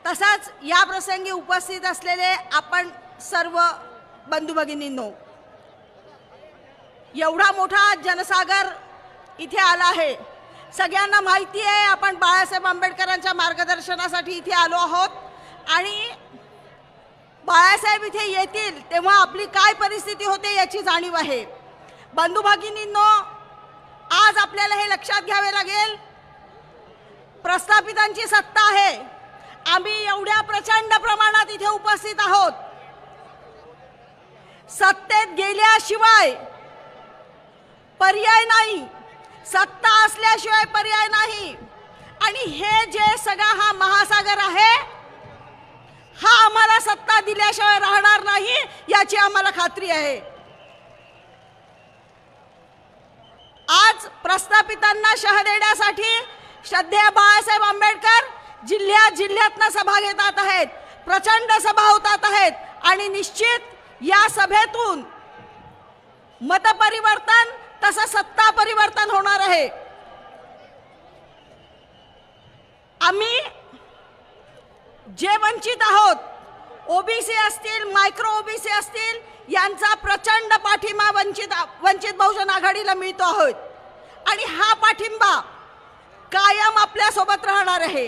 तसाच या प्रसंगी उपस्थित असलेले आपण सर्व बंधू भगिनींनो, एवढा मोठा जनसागर इथे आला आहे। सगळ्यांना माहिती आहे आपण बाळासाहेब आंबेडकरांच्या मार्गदर्शनासाठी इथे आलो आहोत आणि बाळासाहेब इथे येतील तेव्हा आपली काय परिस्थिती होते याची जाणीव आहे। बंधू भगिनींनो, आज आपल्याला हे लक्षात घ्यावे लागेल, प्रस्थापितांची सत्ता आहे, आम्ही एवढ्या प्रचंड प्रमाणात इथे उपस्थित आहोत, सत्तेत गेल्याशिवाय पर्याय नाही, सत्ता असल्याशिवाय पर्याय नाही। आणि हे जे सगळा हा महासागर आहे हा आम्हाला सत्ता दिल्याशिवाय राहणार नाही याची आम्हाला खात्री आहे। आज प्रस्थापितांना शह देण्यासाठी श्रद्धेय बाळासाहेब आंबेडकर जिल्ह्यातनं सभा घेतात आहेत, प्रचंड सभा होतात आहेत आणि निश्चित या सभेतून मतपरिवर्तन तसं सत्ता परिवर्तन होणार आहे. आम्ही जे वंचित आहोत, ओबीसी असतील, मायक्रो ओबीसी असतील, यांचा प्रचंड पाठिंबा वंचित बहुजन आघाडीला मिळतो आहोत आणि हा पाठिंबा कायम आपल्या सोबत राहणार आहे.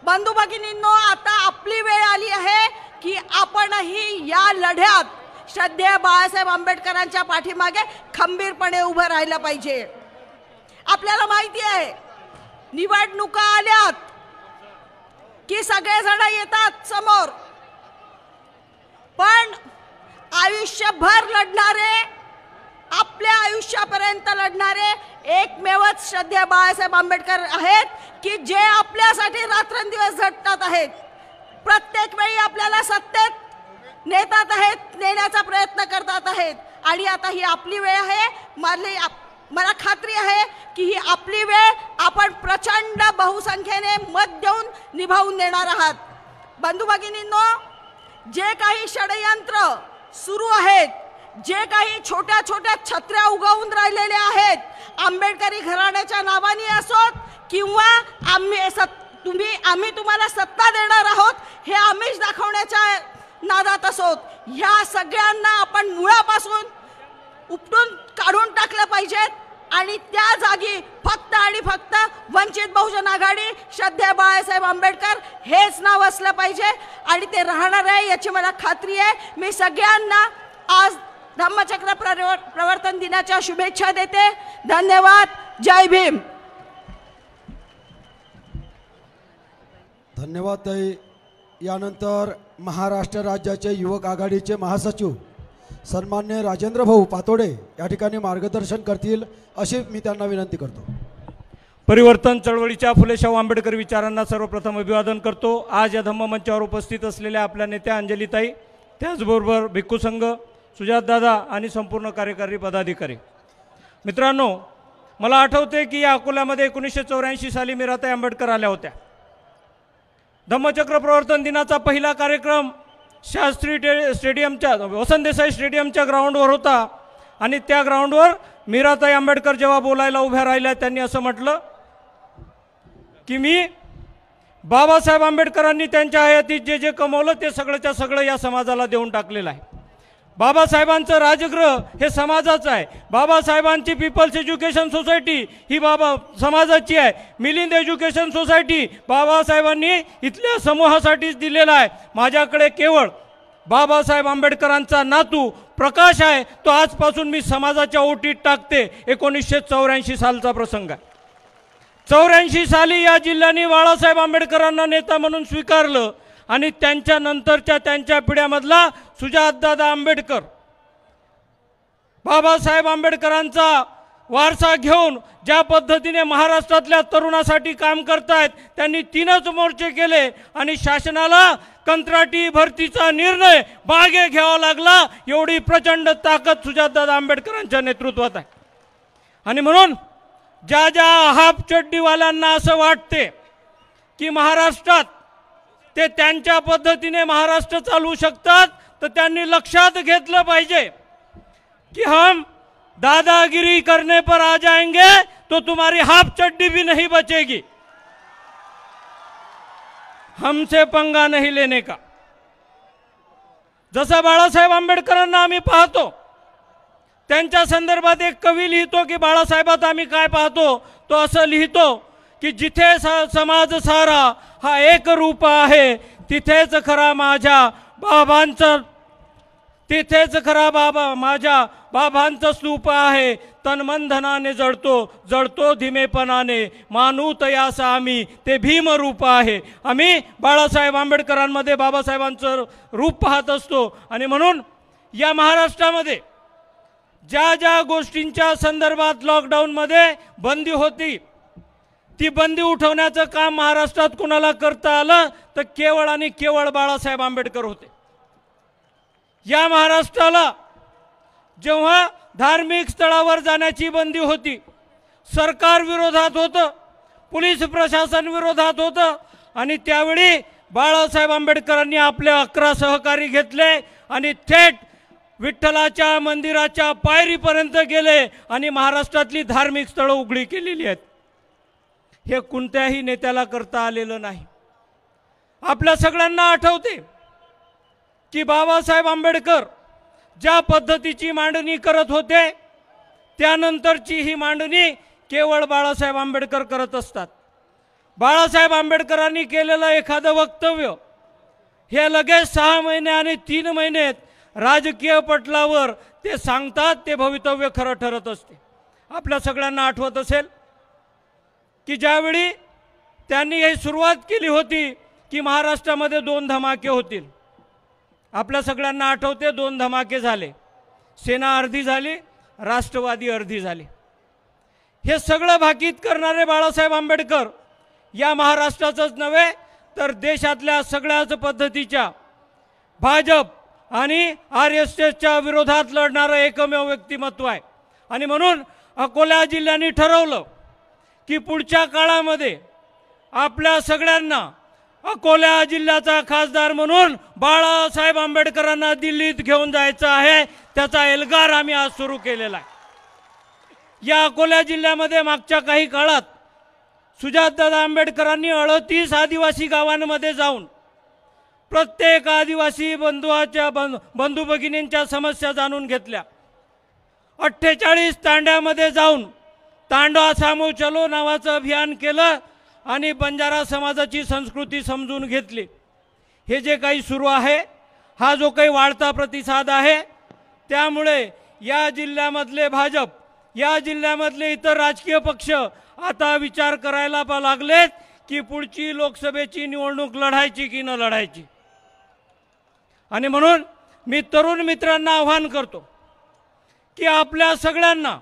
बंधू भगिनींनो, आता आपली वेळ आली आहे की आपणही या लढ्यात श्रद्धेय बाळासाहेब आंबेडकरांच्या पाठीमागे खंबीरपणे उभं राहिलं पाहिजे. आपल्याला माहिती आहे, निवडणुका आल्यात की सगळेजण येतात समोर, पण आयुष्यभर लढणारे, आपल्या आयुष्यापर्यंत लढणारे एकमेवच श्रद्धेय बाळासाहेब आंबेडकर आहेत की जे आपल्यासाठी रात्रंदिवस झटतात आहेत. प्रत्येक वेळी आपल्याला सत्तेत नेतात आहेत, नेण्याचा प्रयत्न करतात आहेत आणि आता ही आपली वेळ आहे. मला खात्री आहे की ही आपली वेळ आपण प्रचंड बहुसंख्येने मत देऊन निभावून देणार आहात. बंधू भगिनींनो, जे काही षडयंत्र सुरू आहेत, जे काही छोट्या छोट्या छत्र्या उगवून राहिलेल्या आहेत, आंबेडकरी घराण्याच्या नावाने असोत किंवा आम्ही तुम्हाला सत्ता देणार आहोत हे आमिष दाखवण्याच्या नादात असोत, ह्या सगळ्यांना आपण मुळापासून उपटून काढून टाकलं पाहिजेत आणि त्या जागी फक्त आणि फक्त वंचित बहुजन आघाडी, श्रद्धेय बाळासाहेब आंबेडकर हेच नाव असलं पाहिजे आणि ते राहणार आहे याची मला खात्री आहे. मी सगळ्यांना आज धम्मचक्र प्रवर्तन दिनाच्या शुभेच्छा देते. धन्यवाद. जय भीम. धन्यवाद ताई. यानंतर महाराष्ट्र राज्याचे युवक आघाडीचे महासचिव सन्मान्य राजेंद्र भाऊ पातोडे या ठिकाणी मार्गदर्शन करतील अशी मी त्यांना विनंती करतो. परिवर्तन चळवळीच्या फुले शाहू आंबेडकर विचारांना सर्वप्रथम अभिवादन करतो. आज या धम्ममंचावर उपस्थित असलेल्या आपल्या नेत्या अंजलीताई, त्याचबरोबर भिक्खू संघ, सुजातदादा आणि संपूर्ण कार्यकारी पदाधिकारी मित्रांनो, मला आठवते की या अकोल्यामध्ये 1984 साली मीराताई आंबेडकर आल्या होत्या. धम्मचक्र प्रवर्तन दिनाचा पहिला कार्यक्रम शास्त्री स्टेडियमच्या, वसंत देसाई स्टेडियमच्या ग्राउंडवर होता आणि त्या ग्राउंडवर मीराताई आंबेडकर जेव्हा बोलायला उभ्या राहिल्या त्यांनी असं म्हटलं की मी बाबासाहेब आंबेडकरांनी त्यांच्या हयातीत जे जे कमवलं ते सगळंच्या सगळं या समाजाला देऊन टाकलेलं आहे. बाबासाहेबांचं राजगृह हे समाजाचं आहे. बाबासाहेबांची पीपल्स एज्युकेशन सोसायटी ही समाजाची आहे. मिलिंद एज्युकेशन सोसायटी बाबासाहेबांनी इथल्या समूहासाठीच दिलेला आहे. माझ्याकडे केवळ बाबासाहेब आंबेडकरांचा नातू प्रकाश आहे, तो आजपासून मी समाजाच्या ओटीत टाकते. 1984 सालचा प्रसंग आहे. 84 साली या जिल्ह्याने बाळासाहेब आंबेडकरांना नेता म्हणून स्वीकारलं आणि त्यांच्या नंतरच्या त्यांच्या पिढ्यामधला सुजातदादा आंबेडकर बाबासाहेब आंबेडकरांचा वारसा घेऊन ज्या पद्धतीने महाराष्ट्रातल्या तरुणासाठी काम करतायत, त्यांनी 3च मोर्चे केले आणि शासनाला कंत्राटी भरतीचा निर्णय मागे घ्यावा लागला. एवढी प्रचंड ताकद सुजातदादा आंबेडकरांच्या नेतृत्वात आहे. आणि म्हणून ज्या ज्या हाफ चड्डीवाल्यांना असं वाटते की महाराष्ट्रात ते त्यांच्या पद्धतीने महाराष्ट्र चालवू शकतात, तर त्यांनी लक्षात घेतलं पाहिजे कि हम दादागिरी करने पर आ जाएंगे तो तुम्हारी हाफ चड्डी भी नहीं बचेगी. हमसे पंगा नहीं लेने का. जसं बाळासाहेब आंबेडकरांना आम्ही पाहतो, त्यांच्या संदर्भात एक कवी लिहितो की बाळासाहेबात आम्ही काय पाहतो, तो असं लिहितो की जिथे समाज सारा हा एक रूप आहे, तिथेच खरा माझ्या बाबांचं माझ्या बाबांचं स्तूप आहे. तन्मनधनाने जळतो धीमेपणाने, मानू तयास आम्ही ते भीमरूप आहे. आम्ही बाळासाहेब आंबेडकरांमध्ये बाबासाहेबांचं रूप पाहत असतो. आणि म्हणून या महाराष्ट्रामध्ये ज्या ज्या गोष्टींच्या संदर्भात लॉकडाऊनमध्ये बंदी होती, ती बंदी उठवण्याचं काम महाराष्ट्रात कुणाला करता आलं तर केवळ आणि केवळ बाळासाहेब आंबेडकर होते. या महाराष्ट्राला जेव्हा धार्मिक स्थळावर जाण्याची बंदी होती, सरकार विरोधात होतं, पोलीस प्रशासन विरोधात होतं आणि त्यावेळी बाळासाहेब आंबेडकरांनी आपले 11 सहकारी घेतले आणि थेट विठ्ठलाच्या मंदिराच्या पायरीपर्यंत गेले आणि महाराष्ट्रातली धार्मिक स्थळं उघडी केलेली आहेत. हे कोणत्याही नेत्याला करता आलेलं नाही. आपल्या सगळ्यांना आठवते की बाबासाहेब आंबेडकर ज्या पद्धतीची मांडणी करत होते त्यानंतरची ही मांडणी केवळ बाळासाहेब आंबेडकर करत असतात. बाळासाहेब आंबेडकरांनी केलेलं एखादं वक्तव्य हे लगेच 6 महिने आणि 3 महिन्यात राजकीय पटलावर ते सांगतात, ते भवितव्य खरं ठरत असते. आपल्या सगळ्यांना आठवत असेल की ज्यावेळी त्यांनी ही सुरुवात केली होती की महाराष्ट्रामध्ये 2 धमाके होतील. आपल्या सगळ्यांना आठवते 2 धमाके झाले. सेना अर्धी झाली, राष्ट्रवादी अर्धी झाली. हे सगळं भाकीत करणारे बाळासाहेब आंबेडकर या महाराष्ट्राचंच नव्हे तर देशातल्या सगळ्याच पद्धतीच्या भाजप आणि RSSच्या विरोधात लढणारं एकमेव व्यक्तिमत्व आहे. आणि म्हणून अकोला जिल्ह्याने ठरवलं की पुढच्या काळामध्ये आपल्या सगळ्यांना अकोला जिल्ह्याचा खासदार म्हणून बाळासाहेब आंबेडकरांना दिल्लीत घेऊन जायचं आहे. त्याचा एल्गार आम्ही आज सुरू केलेला आहे. या अकोला जिल्ह्यामध्ये मागच्या काही काळात सुजातदादा आंबेडकरांनी 38 आदिवासी गावांमध्ये जाऊन प्रत्येक आदिवासी बंधू भगिनींच्या समस्या जाणून घेतल्या. 48 तांड्यामध्ये जाऊन तांडा सामो चलो नावाचं अभियान केलं आणि बंजारा समाजाची संस्कृती समजून घेतली. हे जे काही सुरू आहे, हा जो काही वाढता प्रतिसाद आहे, त्यामुळे या जिल्ह्यामधले भाजप, या जिल्ह्यामधले इतर राजकीय पक्ष आता विचार करायला लागलेत की पुढची लोकसभेची निवडणूक लढायची की न लढायची. आणि म्हणून मी तरुण मित्रांना आव्हान करतो की आपल्या सगळ्यांना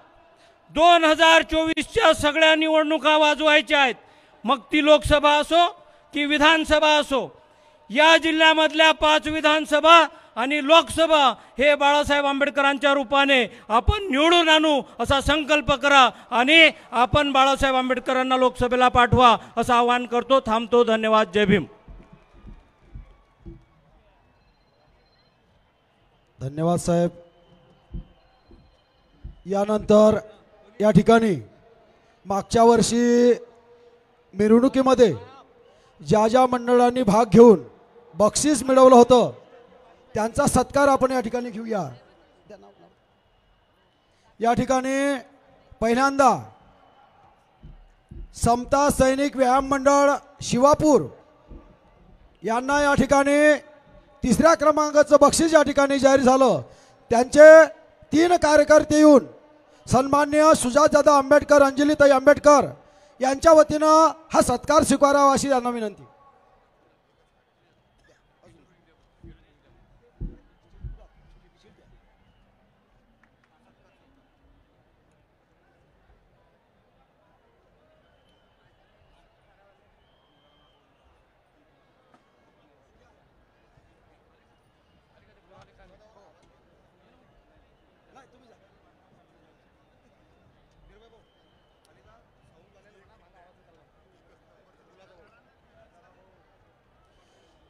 2024च्या सगळ्या निवडणुका वाजवायच्या आहेत. मग ती लोकसभा असो की विधानसभा असो. या जिल्ह्यामधल्या 5 विधानसभा आणि लोकसभा हे बाळासाहेब आंबेडकरांच्या रूपाने आपण निवडून आणू असा संकल्प करा आणि आपण बाळासाहेब आंबेडकरांना लोकसभेला पाठवा असं आवाहन करतो. थांबतो. धन्यवाद. जय भीम. धन्यवाद साहेब. यानंतर या ठिकाणी मागच्या वर्षी मिरवणुकीमध्ये ज्या ज्या मंडळांनी भाग घेऊन बक्षीस मिळवलं होतं त्यांचा सत्कार आपण या ठिकाणी घेऊया. या ठिकाणी पहिल्यांदा समता सैनिक व्यायाम मंडळ शिवापूर यांना या ठिकाणी 3ऱ्या क्रमांकाचं बक्षीस या ठिकाणी जाहीर झालं. त्यांचे 3 कार्यकर्ते येऊन सन्माननीय सुजातदादा आंबेडकर, अंजलीताई आंबेडकर यांच्या वतीनं हा सत्कार स्वीकारावा अशी त्यांना विनंती.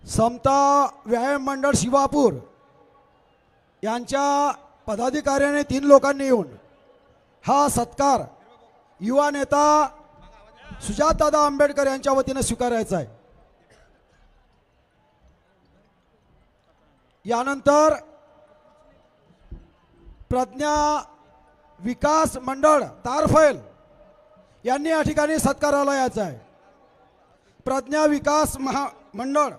समता व्यायाम मंडळ शिवापूर यांच्या पदाधिकाऱ्याने 3 लोकांनी येऊन हा सत्कार युवा नेता सुजातदादा आंबेडकर यांच्या वतीने स्वीकारायचा आहे. यानंतर प्रज्ञा विकास मंडळ तारफैल यांनी या ठिकाणी सत्काराला यायचं आहे. प्रज्ञा विकास मंडळ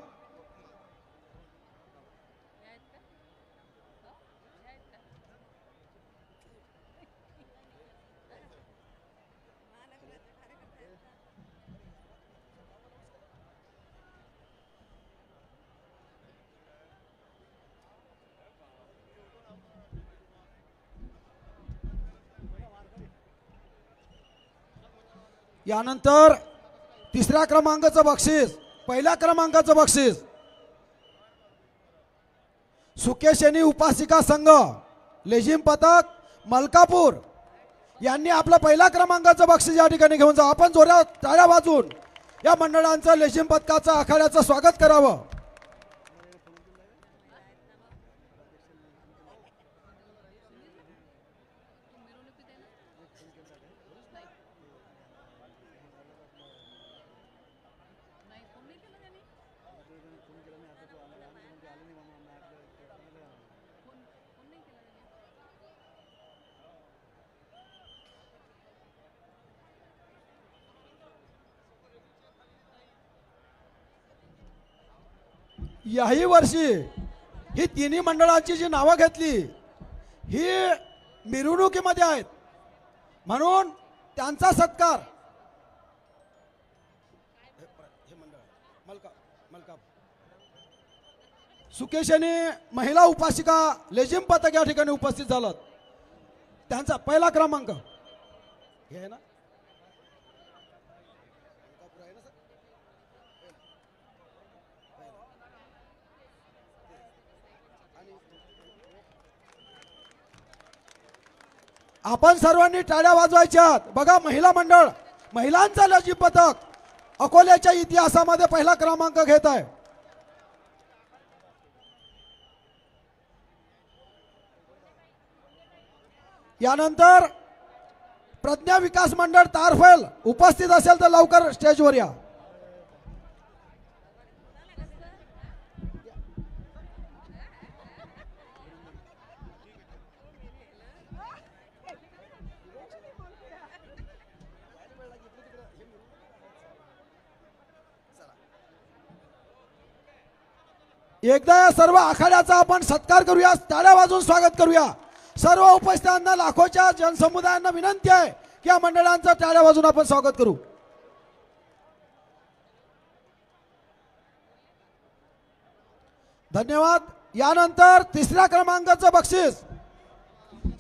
यानंतर 3ऱ्या क्रमांकाचं बक्षीस, 1ल्या क्रमांकाचं बक्षीस सुकेशनी उपासिका संघ लेझिम पथक मलकापूर यांनी आपलं 1ल्या क्रमांकाचं बक्षीस या ठिकाणी घेऊन जा. आपण जोरात टाळ्या वाजवून या मंडळांचं लेझिम पथकाचं आखाड्याचं स्वागत करावं. याही वर्षी ही तिन्ही मंडळांची जी नावं घेतली ही मिरवणुकीमध्ये आहेत, म्हणून त्यांचा सत्कार सुकेशनी महिला उपासिका लेझिम पथक या ठिकाणी उपस्थित झालं. त्यांचा पहिला क्रमांक हे आहे ना. आपण सर्वांनी टाळ्या वाजवायच्यात. बघा महिला मंडळ महिलांचा लेझिम पथक अकोल्याच्या इतिहासामध्ये पहिला क्रमांक घेत आहे. यानंतर प्रज्ञा विकास मंडळ तारफैल उपस्थित असेल तर लवकर स्टेजवर या. एकदा या सर्व आखाड्याचा आपण सत्कार करूया, टाळ्या वाजवून स्वागत करूया. सर्व उपस्थितांना लाखोच्या जनसमुदायांना विनंती आहे की या मंडळांचं टाळ्या वाजवून आपण स्वागत करू. धन्यवाद. यानंतर तिसऱ्या क्रमांकाचं बक्षीस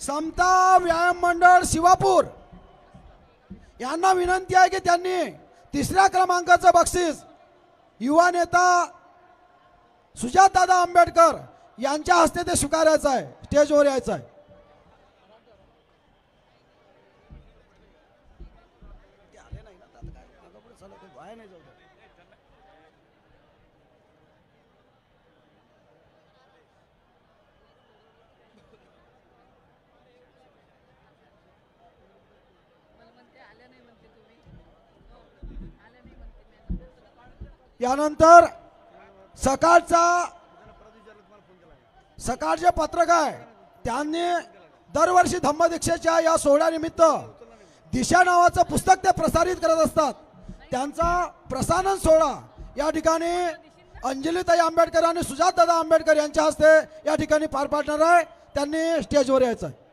समता व्यायाम मंडळ शिवापूर यांना विनंती आहे की त्यांनी तिसऱ्या क्रमांकाचं बक्षीस युवा नेता सुजातदादा आंबेडकर यांच्या हस्ते ते स्वीकारायचं आहे, स्टेजवर यायचं आहे. यानंतर सकाळचे पत्रकार त्यांनी दरवर्षी धम्मदीक्षेच्या या सोहळ्यानिमित्त दिशा नावाचं पुस्तक ते प्रसारित करत असतात. त्यांचा प्रसारण सोहळा या ठिकाणी अंजलीताई आंबेडकर आणि सुजातदादा आंबेडकर यांच्या हस्ते या ठिकाणी पार पाडणार आहे. त्यांनी स्टेजवर यायचं आहे.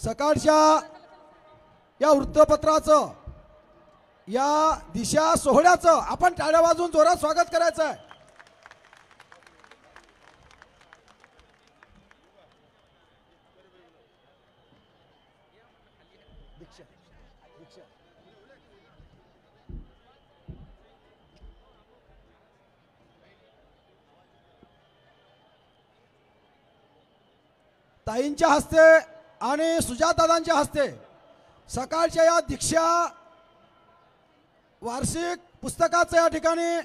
सकाळच्या या वृत्तपत्राचं या दिशा सोहळ्याचं आपण टाळ्या वाजवून जोरात स्वागत करायचं आहे. ताईंच्या हस्ते आणि सुजातदादांच्या हस्ते सकाळच्या या दीक्षा वार्षिक पुस्तकाचं या ठिकाणी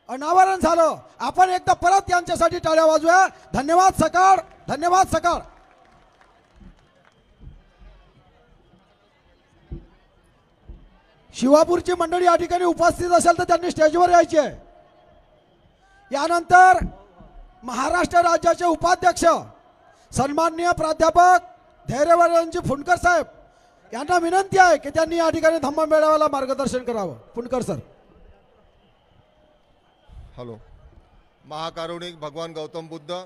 अनावरण झालं. आपण एकदा परत यांच्यासाठी टाळ्या वाजवूया. धन्यवाद सकाळ, धन्यवाद सकाळ. शिवापूरची मंडळी या ठिकाणी उपस्थित असेल तर त्यांनी स्टेजवर यायची आहे. यानंतर महाराष्ट्र राज्याचे उपाध्यक्ष सन्माननीय प्राध्यापक धैर्यवर्धनजी फुंडकर साहेब यांना विनंती आहे की त्यांनी या ठिकाणी धम्म मेळाव्याला मार्गदर्शन करावं. फुंडकर सर. हॅलो. महाकारुणिक भगवान गौतम बुद्ध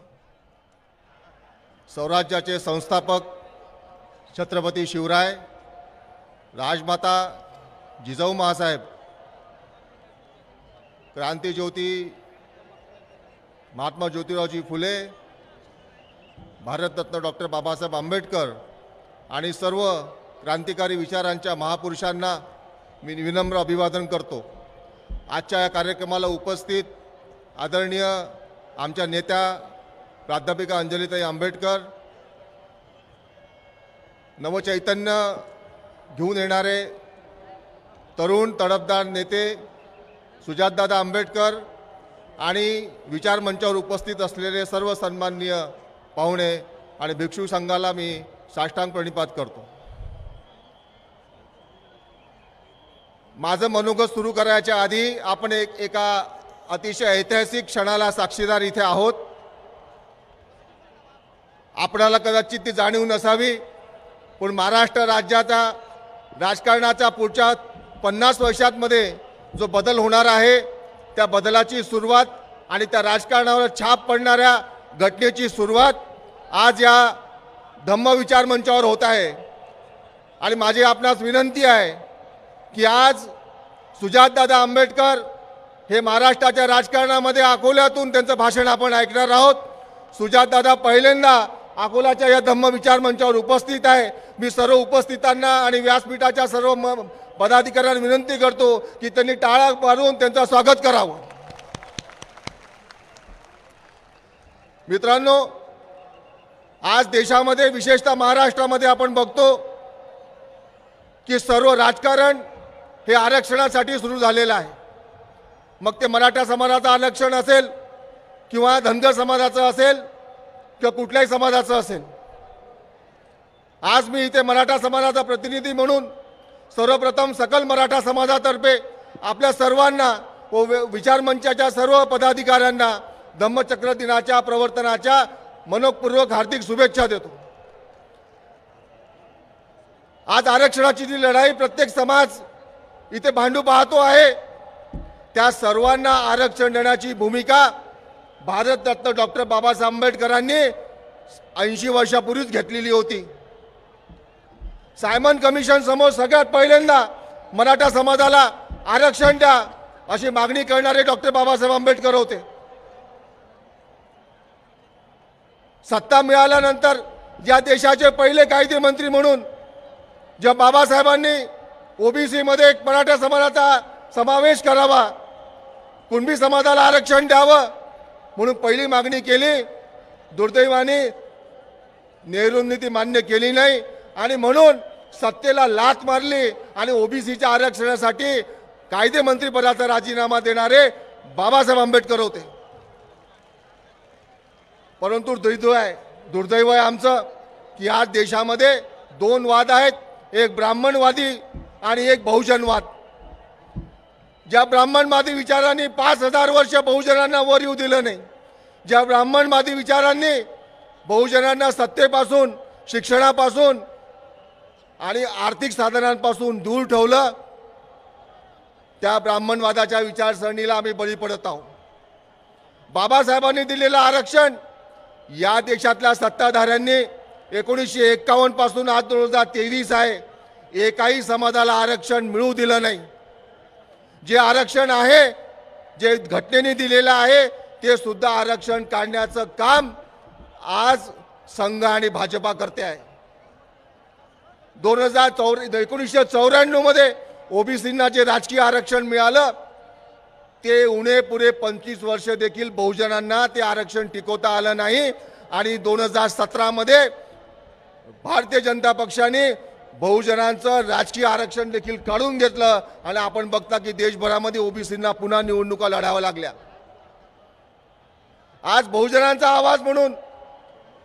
स्वराज्याचे संस्थापक छत्रपती शिवराय, राजमाता जिजाऊ मासाहेब, क्रांतिज्योती महात्मा ज्योतिरावजी फुले, भारतरत्न डॉक्टर बाबासाहेब आंबेडकर आणि सर्व क्रांतिकारी विचारांच्या महापुरुषांना मी विनम्र अभिवादन करतो. आजच्या या कार्यक्रमाला उपस्थित आदरणीय आमच्या नेत्या प्राध्यापिका अंजलीताई आंबेडकर, नवचैतन्य घेऊन येणारे तरुण तडफदार नेते सुजातदादा आंबेडकर आणि विचार मंचावर उपस्थित असलेले सर्व सन्माननीय पाहुणे आणि भिक्षू संघाला मी साष्टांग प्रणिपात करतो. माझं मनोगत सुरू करायच्या आधी आपण एका अतिशय ऐतिहासिक क्षणाला साक्षीदार इथे आहोत. आपणाला कदाचित ती जाणीव नसावी, पण महाराष्ट्र राज्याचा राजकारणाच्या पुढच्या 50 वर्षांमध्ये जो बदल होणार आहे त्या बदलाची सुरुवात आणि त्या राजकारणावर छाप पडणाऱ्या घटनेची सुरुवात आज या धम्म विचार मंचावर होत आहे. आणि माझी आपणास विनंती आहे की आज सुजातदादा आंबेडकर हे महाराष्ट्राच्या राजकारणामध्ये अकोल्यातून त्यांचं भाषण आपण ऐकणार आहोत. सुजातदादा पहिल्यांदा अकोल्याच्या या धम्म विचार मंचावर उपस्थित आहे. मी सर्व उपस्थितांना आणि व्यासपीठाच्या सर्व पदाधिकाऱ्यांना विनंती करतो की त्यांनी टाळ्या वाजवून त्यांचं स्वागत करावं. मित्रांनो, आज देशामध्ये विशेषतः महाराष्ट्रामध्ये आपण बघतो की सर्व राजकारण हे आरक्षणासाठी सुरू झालेलं आहे. मग ते मराठा समाजाचं आरक्षण असेल किंवा धनगर समाजाचं असेल किंवा कुठल्याही समाजाचं असेल. आज मी इथे मराठा समाजाचा प्रतिनिधी म्हणून सर्वप्रथम सकल मराठा समाजातर्फे आपल्या सर्वांना व विचार मंचाच्या सर्व पदाधिकाऱ्यांना धम्मचक्र दिनाच्या प्रवर्तनाच्या मनोपूर्वक हार्दिक शुभेच्छा देतो. आज आरक्षणाची जी लढाई प्रत्येक समाज इथे भांडू पाहतो आहे, त्या सर्वांना आरक्षण देण्याची भूमिका भारतरत्न डॉक्टर बाबासाहेब आंबेडकरांनी 80 वर्षापूर्वीच घेतलेली होती. सायमन कमिशन समोर सगळ्यात पहिल्यांदा मराठा समाजाला आरक्षण द्या अशी मागणी करणारे डॉक्टर बाबासाहेब आंबेडकर होते. सत्ता मिळाल्यानंतर या देशाचे पहिले कायदे मंत्री म्हणून ज्या बाबासाहेबांनी ओबीसी मध्ये एक मराठा समाजाचा समावेश करावा, कुणबी समाजाला आरक्षण द्यावं म्हणून पहिली मागणी केली. दुर्दैवाने नेहरूंनी ती मान्य केली नाही आणि म्हणून सत्तेला लाथ मारली आणि ओबीसीच्या आरक्षणासाठी कायदे मंत्री पदाचा राजीनामा देणारे बाबासाहेब आंबेडकर होते. परंतु दुर्दैव आहे आमचं की आज देशामध्ये दोन वाद आहेत, एक ब्राह्मणवादी आणि एक बहुजनवाद. ज्या ब्राह्मणवादी विचारांनी 5000 वर्ष बहुजनांना वर येऊ दिलं नाही, ज्या ब्राह्मणवादी विचारांनी बहुजनांना सत्तेपासून, शिक्षणापासून आणि आर्थिक साधनांपासून दूर ठेवलं, त्या ब्राह्मणवादाच्या विचारसरणीला आम्ही बळी पडत आहोत. बाबासाहेबांनी दिलेलं आरक्षण या देशातल्या सत्ताधाऱ्यांनी 1951 पासून आज 2023 आहे, एकाही समाजाला आरक्षण मिळू दिलं नाही. जे आरक्षण आहे, जे घटनेने दिलेलं आहे, ते सुद्धा आरक्षण काढण्याचं काम आज संघ आणि भाजपा करते आहे. 1994 मध्ये ओबीसींना जे राजकीय आरक्षण मिळालं ते उणे पुरे 25 वर्ष देखील बहुजनांना ते आरक्षण टिकवता आलं नाही. आणि 2017 मध्ये भारतीय जनता पक्षाने बहुजनांचं राजकीय आरक्षण देखील काढून घेतलं आणि आपण बघता की देशभरामध्ये ओबीसींना पुन्हा निवडणुका लढाव्या लागल्या. आज बहुजनांचा आवाज म्हणून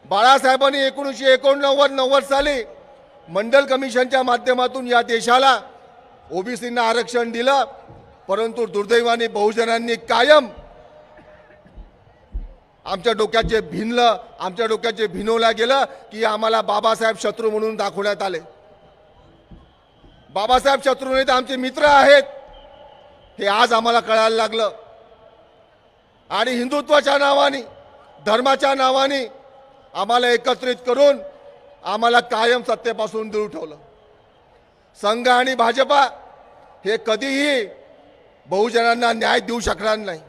बाळासाहेबांनी 1989 साली मंडल कमिशनच्या माध्यमातून या देशाला ओबीसींना आरक्षण दिलं. परंतु दुर्दैवाने बहुजनांनी कायम आमच्या डोक्यात जे भिनलं, आमच्या डोक्यात जे भिनवलं गेलं की आम्हाला बाबासाहेब शत्रू म्हणून दाखवण्यात आले. बाबासाहेब शत्रू नाही तर आमचे मित्र आहेत हे आज आम्हाला कळायला लागलं. आणि हिंदुत्वाच्या नावाने, धर्माच्या नावाने आम्हाला एकत्रित करून आम्हाला कायम सत्तेपासून दूर ठेवलं. संघ आणि भाजपा हे कधीही बहुजनांना न्याय देऊ शकणार नाही.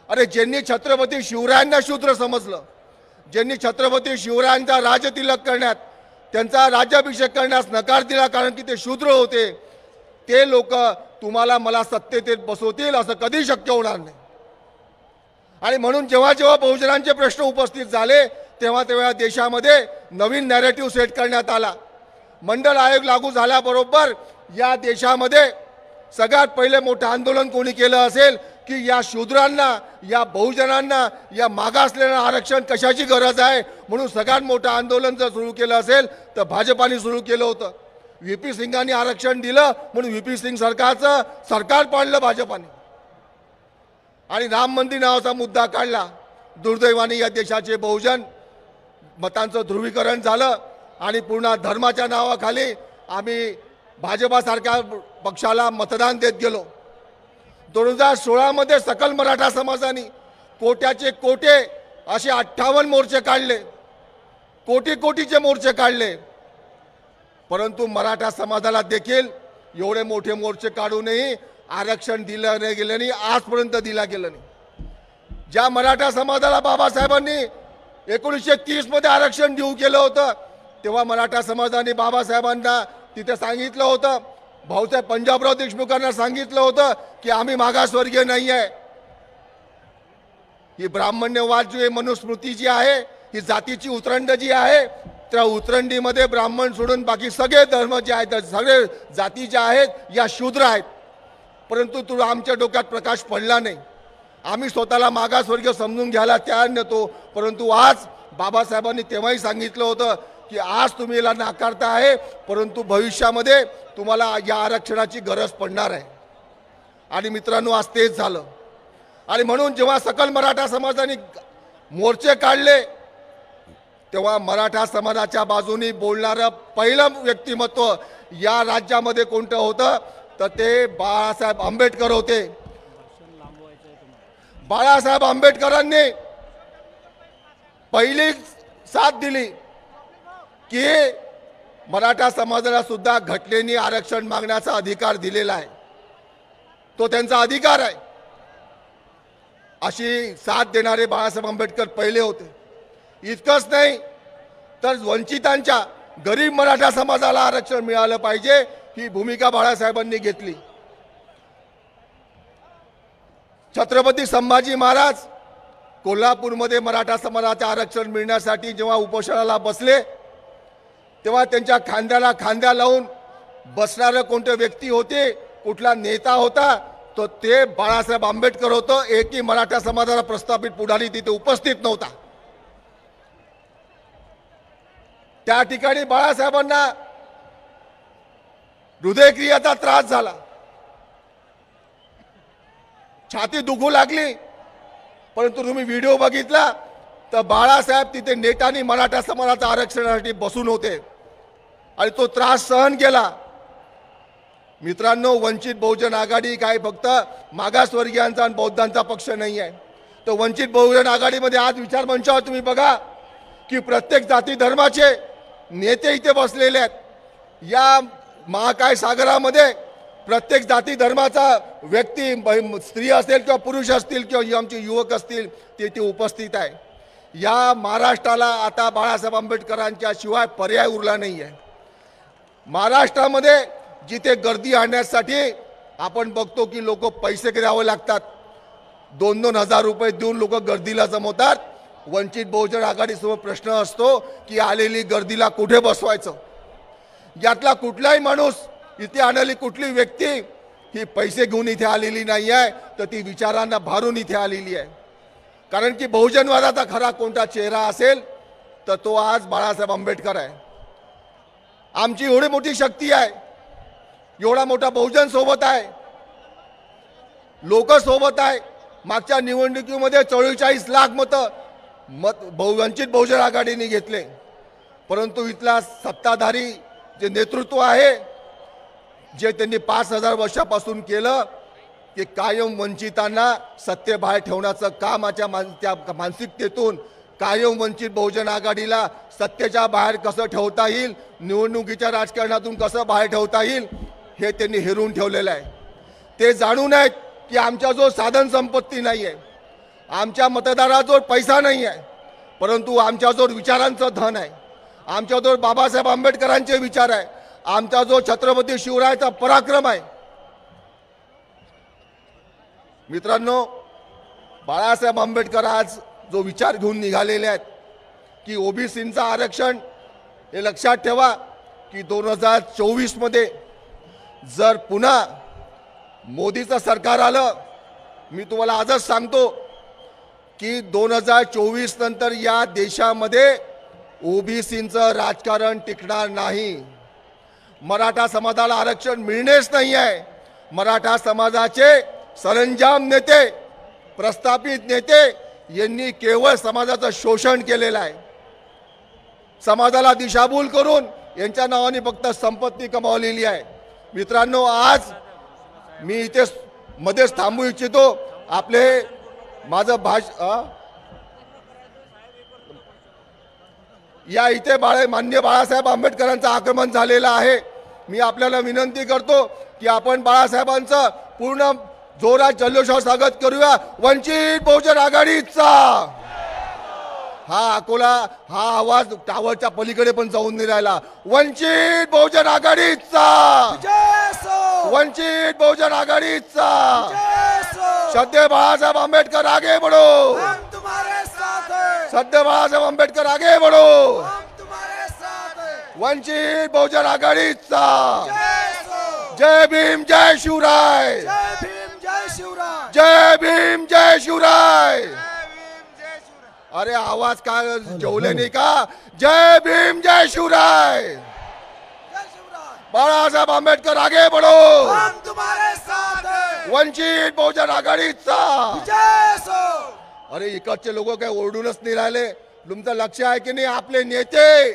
अरे, ज्यांनी छत्रपती शिवरायांना शूद्र समजलं, ज्यांनी छत्रपती शिवरायांचा राजतिलक करण्यात त्यांचा राज्याभिषेक करण्यास नकार दिला कारण की ते शूद्र होते, ते लोक तुम्हाला मला सत्तेत बसवतील असं कधी शक्य होणार नाही. आणि म्हणून जेव्हा जेव्हा बहुजनांचे प्रश्न उपस्थित झाले तेव्हा तेव्हा देशामध्ये नवीन नॅरेटिव्ह सेट करण्यात आला. मंडल आयोग लागू झाल्याबरोबर या देशामध्ये सगळ्यात पहिले मोठं आंदोलन कोणी केलं असेल की या शूद्रांना, या बहुजनांना, या मागासलेल्या आरक्षण कशाची गरज आहे म्हणून सगळ्यात मोठं आंदोलन जर सुरू केलं असेल तर भाजपाने सुरू केलं होतं. व्ही.पी. सिंगांनी आरक्षण दिलं म्हणून व्ही.पी. सिंग सरकारचं सरकार पाडलं भाजपाने आणि राम मंदिर नावाचा मुद्दा काढला. दुर्दैवाने या देशाचे बहुजन मतांचं ध्रुवीकरण झालं आणि पूर्ण धर्माच्या नावाखाली आम्ही भाजपासारख्या पक्षाला मतदान देत गेलो. 2016 मध्ये सकल मराठा समाजाने कोट्याचे कोटे असे 58 मोर्चे काढले, कोटीचे मोर्चे काढले, परंतु मराठा समाजाला देखील एवढे मोठे मोर्चे काढूनही आरक्षण दिलं नाही गेलं नाही, आजपर्यंत दिला गेलं नाही. ज्या मराठा समाजाला बाबासाहेबांनी 1930 मध्ये आरक्षण देऊ केलं होतं तेव्हा मराठा समाजाने बाबासाहेबांना तिथे सांगितलं होतं, भाऊसाहेब पंजाबराव देशमुखांना सांगितलं होतं की आम्ही मागासवर्गीय नाही आहे. ही ब्राह्मण्यवाद जी मनुस्मृती जी आहे, ही जातीची उतरंड जी आहे, त्या उतरंडीमध्ये ब्राह्मण सोडून बाकी सगळे धर्म जे आहेत, सगळे जाती ज्या आहेत या शूद्र आहेत. परंतु तुला आमच्या डोक्यात प्रकाश पडला नाही. आम्ही स्वतःला मागासवर्गीय समजून घ्यायला तयार नव्हतो, परंतु आज बाबासाहेबांनी तेव्हाही सांगितलं होतं की आज तुम्ही याला नाकारता आहे परंतु भविष्यामध्ये तुम्हाला या आरक्षणाची गरज पडणार आहे. आणि मित्रांनो आज तेच झालं. आणि म्हणून जेव्हा सकल मराठा समाजाने मोर्चे काढले तेव्हा मराठा समाजाच्या बाजूने बोलणारं पहिलं व्यक्तिमत्व या राज्यामध्ये कोणतं होतं तर ते बाळासाहेब आंबेडकर होते. बाळासाहेब आंबेडकरांनी पहिली साथ दिली की मराठा समाजाला सुद्धा घटनेने आरक्षण मागण्याचा अधिकार दिलेला आहे, तो त्यांचा अधिकार आहे अशी साथ देणारे बाळासाहेब आंबेडकर पहिले होते. इतकंच नाही तर वंचितांच्या गरीब मराठा समाजाला आरक्षण मिळालं पाहिजे ही भूमिका बाळासाहेबांनी घेतली. छत्रपती संभाजी महाराज कोल्हापूरमध्ये मराठा समाजाचे आरक्षण मिळण्यासाठी जेव्हा उपोषणाला बसले तेव्हा त्यांच्या खांद्याला खांद्या लावून बसणारं कोणते व्यक्ती होते, कुठला नेता होता तो ते बाळासाहेब आंबेडकर होतं. एकही मराठा समाजाला प्रस्थापित पुढारी तिथे उपस्थित नव्हता. त्या ठिकाणी बाळासाहेबांना हृदयक्रियाचा त्रास झाला, छाती दुखू लागली, परंतु तुम्ही व्हिडिओ बघितला तर बाळासाहेब तिथे नेटाने मराठा समाजाच्या आरक्षणासाठी बसून होते आणि तो त्रास सहन केला. मित्रांनो, वंचित बहुजन आघाडी काय फक्त मागासवर्गीयांचा आणि बौद्धांचा पक्ष नाही आहे. तो वंचित बहुजन आघाडीमध्ये आज विचार मंचावर तुम्ही बघा की प्रत्येक जाती धर्माचे नेते इथे बसलेले आहेत. या महाकाय सागरामध्ये प्रत्येक जाती धर्माचा व्यक्ती, स्त्री असेल किंवा पुरुष असतील किंवा आमचे युवक असतील ते इथे उपस्थित आहे. या महाराष्ट्राला आता बाळासाहेब आंबेडकरांच्या शिवाय पर्याय उरला नाही आहे. महाराष्ट्रामध्ये जिथे गर्दी आणण्यासाठी आपण बघतो की लोक पैसे द्यावे लागतात, 2-2 हजार रुपये देऊन लोक गर्दीला जमवतात. वंचित बहुजन आघाडीसमोर प्रश्न असतो की आलेली गर्दीला कुठे बसवायचं. यातला कुठलाही माणूस, इथे आलेली कुठली व्यक्ती ही पैसे घेऊन इथे आलेली नाही आहे, तर ती विचारांना भारून इथे आलेली आहे. कारण की बहुजनवादाचा खरा कोणता चेहरा असेल तर तो आज बाळासाहेब आंबेडकर आहे. आमची एवढी मोठी शक्ती आहे, एवढा मोठा बहुजन सोबत आहे, लोक सोबत आहे. मागच्या निवडणुकीमध्ये 44 लाख मतं वंचित बहुजन आघाडीने घेतले, परंतु इथला सत्ताधारी जे नेतृत्व आहे, जे त्यांनी 5000 वर्षापासून केलं की कायम वंचितांना सत्तेबाहेर ठेवण्याचं कामाच्या त्या मानसिकतेतून कायम वंचित बहुजन आघाडीला सत्तेच्या बाहेर कसं ठेवता येईल, निवडणुकीच्या राजकारणातून कसं बाहेर ठेवता येईल हे त्यांनी हेरून ठेवलेलं आहे. ते जाणून आहेत की आमच्याजवळ साधन संपत्ती नाही आहे, आमच्या मतदाराजवळ पैसा नाही आहे, परंतु आमच्याजवळ विचारांचं धन आहे. आमच्या जो बाबासाहेब आंबेडकरांचे विचार आहे, आमचा जो छत्रपती शिवरायाचा पराक्रम आहे. मित्रांनो, बाळासाहेब आंबेडकर आज जो विचार घेऊन निघालेले आहेत की ओबीसींचं आरक्षण, हे लक्षात ठेवा की 2024 मध्ये जर पुन्हा मोदीचं सरकार आलं, मी तुम्हाला आजच सांगतो की 2024 नंतर या देशामध्ये ओबीसींचं राजकारण टिकणार नाही. मराठा समाजाला आरक्षण मिळणेच नाही आहे. मराठा समाजाचे सरंजाम नेते, प्रस्थापित नेते यांनी केवळ समाजाचं शोषण केलेलं आहे. समाजाला दिशाभूल करून यांच्या नावाने फक्त संपत्ती कमावलेली आहे. मित्रांनो, आज मी इथे मध्येच थांबू इच्छितो. आपले माझं या इथे माननीय बाळासाहेब आंबेडकरांचं आगमन झालेलं आहे. मी आपल्याला विनंती करतो की आपण बाळासाहेबांचं पूर्ण जोरात जल्लोषात स्वागत करूया. वंचित बहुजन आघाडीचा हा अकोला, हा आवाज टावरच्या पलीकडे पण जाऊन नाही राहिला. वंचित बहुजन आघाडीचा, वंचित बहुजन आघाडीचा. श्रद्धेय बाळासाहेब आंबेडकर आगे बढ़ो, श्रद्धेय बाळासाहेब आंबेडकर आगे बढ़ो. वंचित बहुजन आघाडीचा. जय भीम, जय शिवराय. जय भीम, जय शिवराय. अरे आवाज का जेवले नाही का? जय भीम, जय शिवराय. बाळासाहेब आंबेडकर आगे बढ़ो. हम तुम्हारे साथ हैं. वंचित बहुजन आघाडीचा. अरे इकडचे लोक काय ओरडूनच नाही राहिले. तुमचं लक्ष आहे की नाही? आपले नेते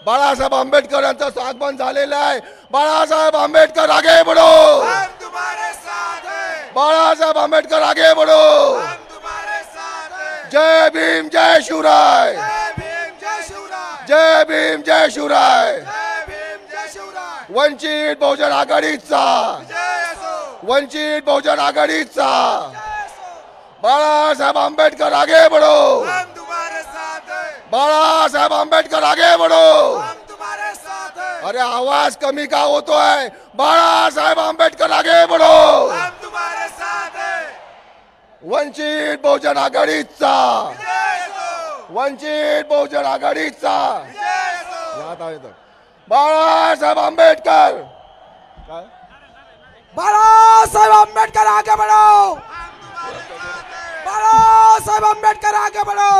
बाळासाहेब आंबेडकर यांचं आगमन झालेलं आहे. बाळासाहेब आंबेडकर आगे बढ़ो. हम तुम्हारे साथ हैं. बाळासाहेब आंबेडकर आगे बढ़ो. हम तुम्हारे साथ हैं. जय भीम, जय शिवराय. जय भीम, जय शिवराय. जय भीम, जय शिवराय. जय भीम, जय शिवराय. वंचित बहुजन आघाडीचा. वंचित बहुजन आघाडीचा. बाळासाहेब आंबेडकर आगे बढ़ो. हम तुम्हारे साथ हैं. बाळासाहेब आंबेडकर आगे बढ़ो. हम तुम्हारे साथ हैं. अरे आवाज कमी का होतोय? बाळासाहेब आंबेडकर आगे बढ़ो. हम तुम्हारे साथ हैं. वंचित बहुजन आघाडीचा. वंचित बहुजन आघाडीचा. बाळासाहेब आंबेडकर. बाळासाहेब आंबेडकर आगे बढ़ो. बाळासाहेब आंबेडकर आगे बढ़ो.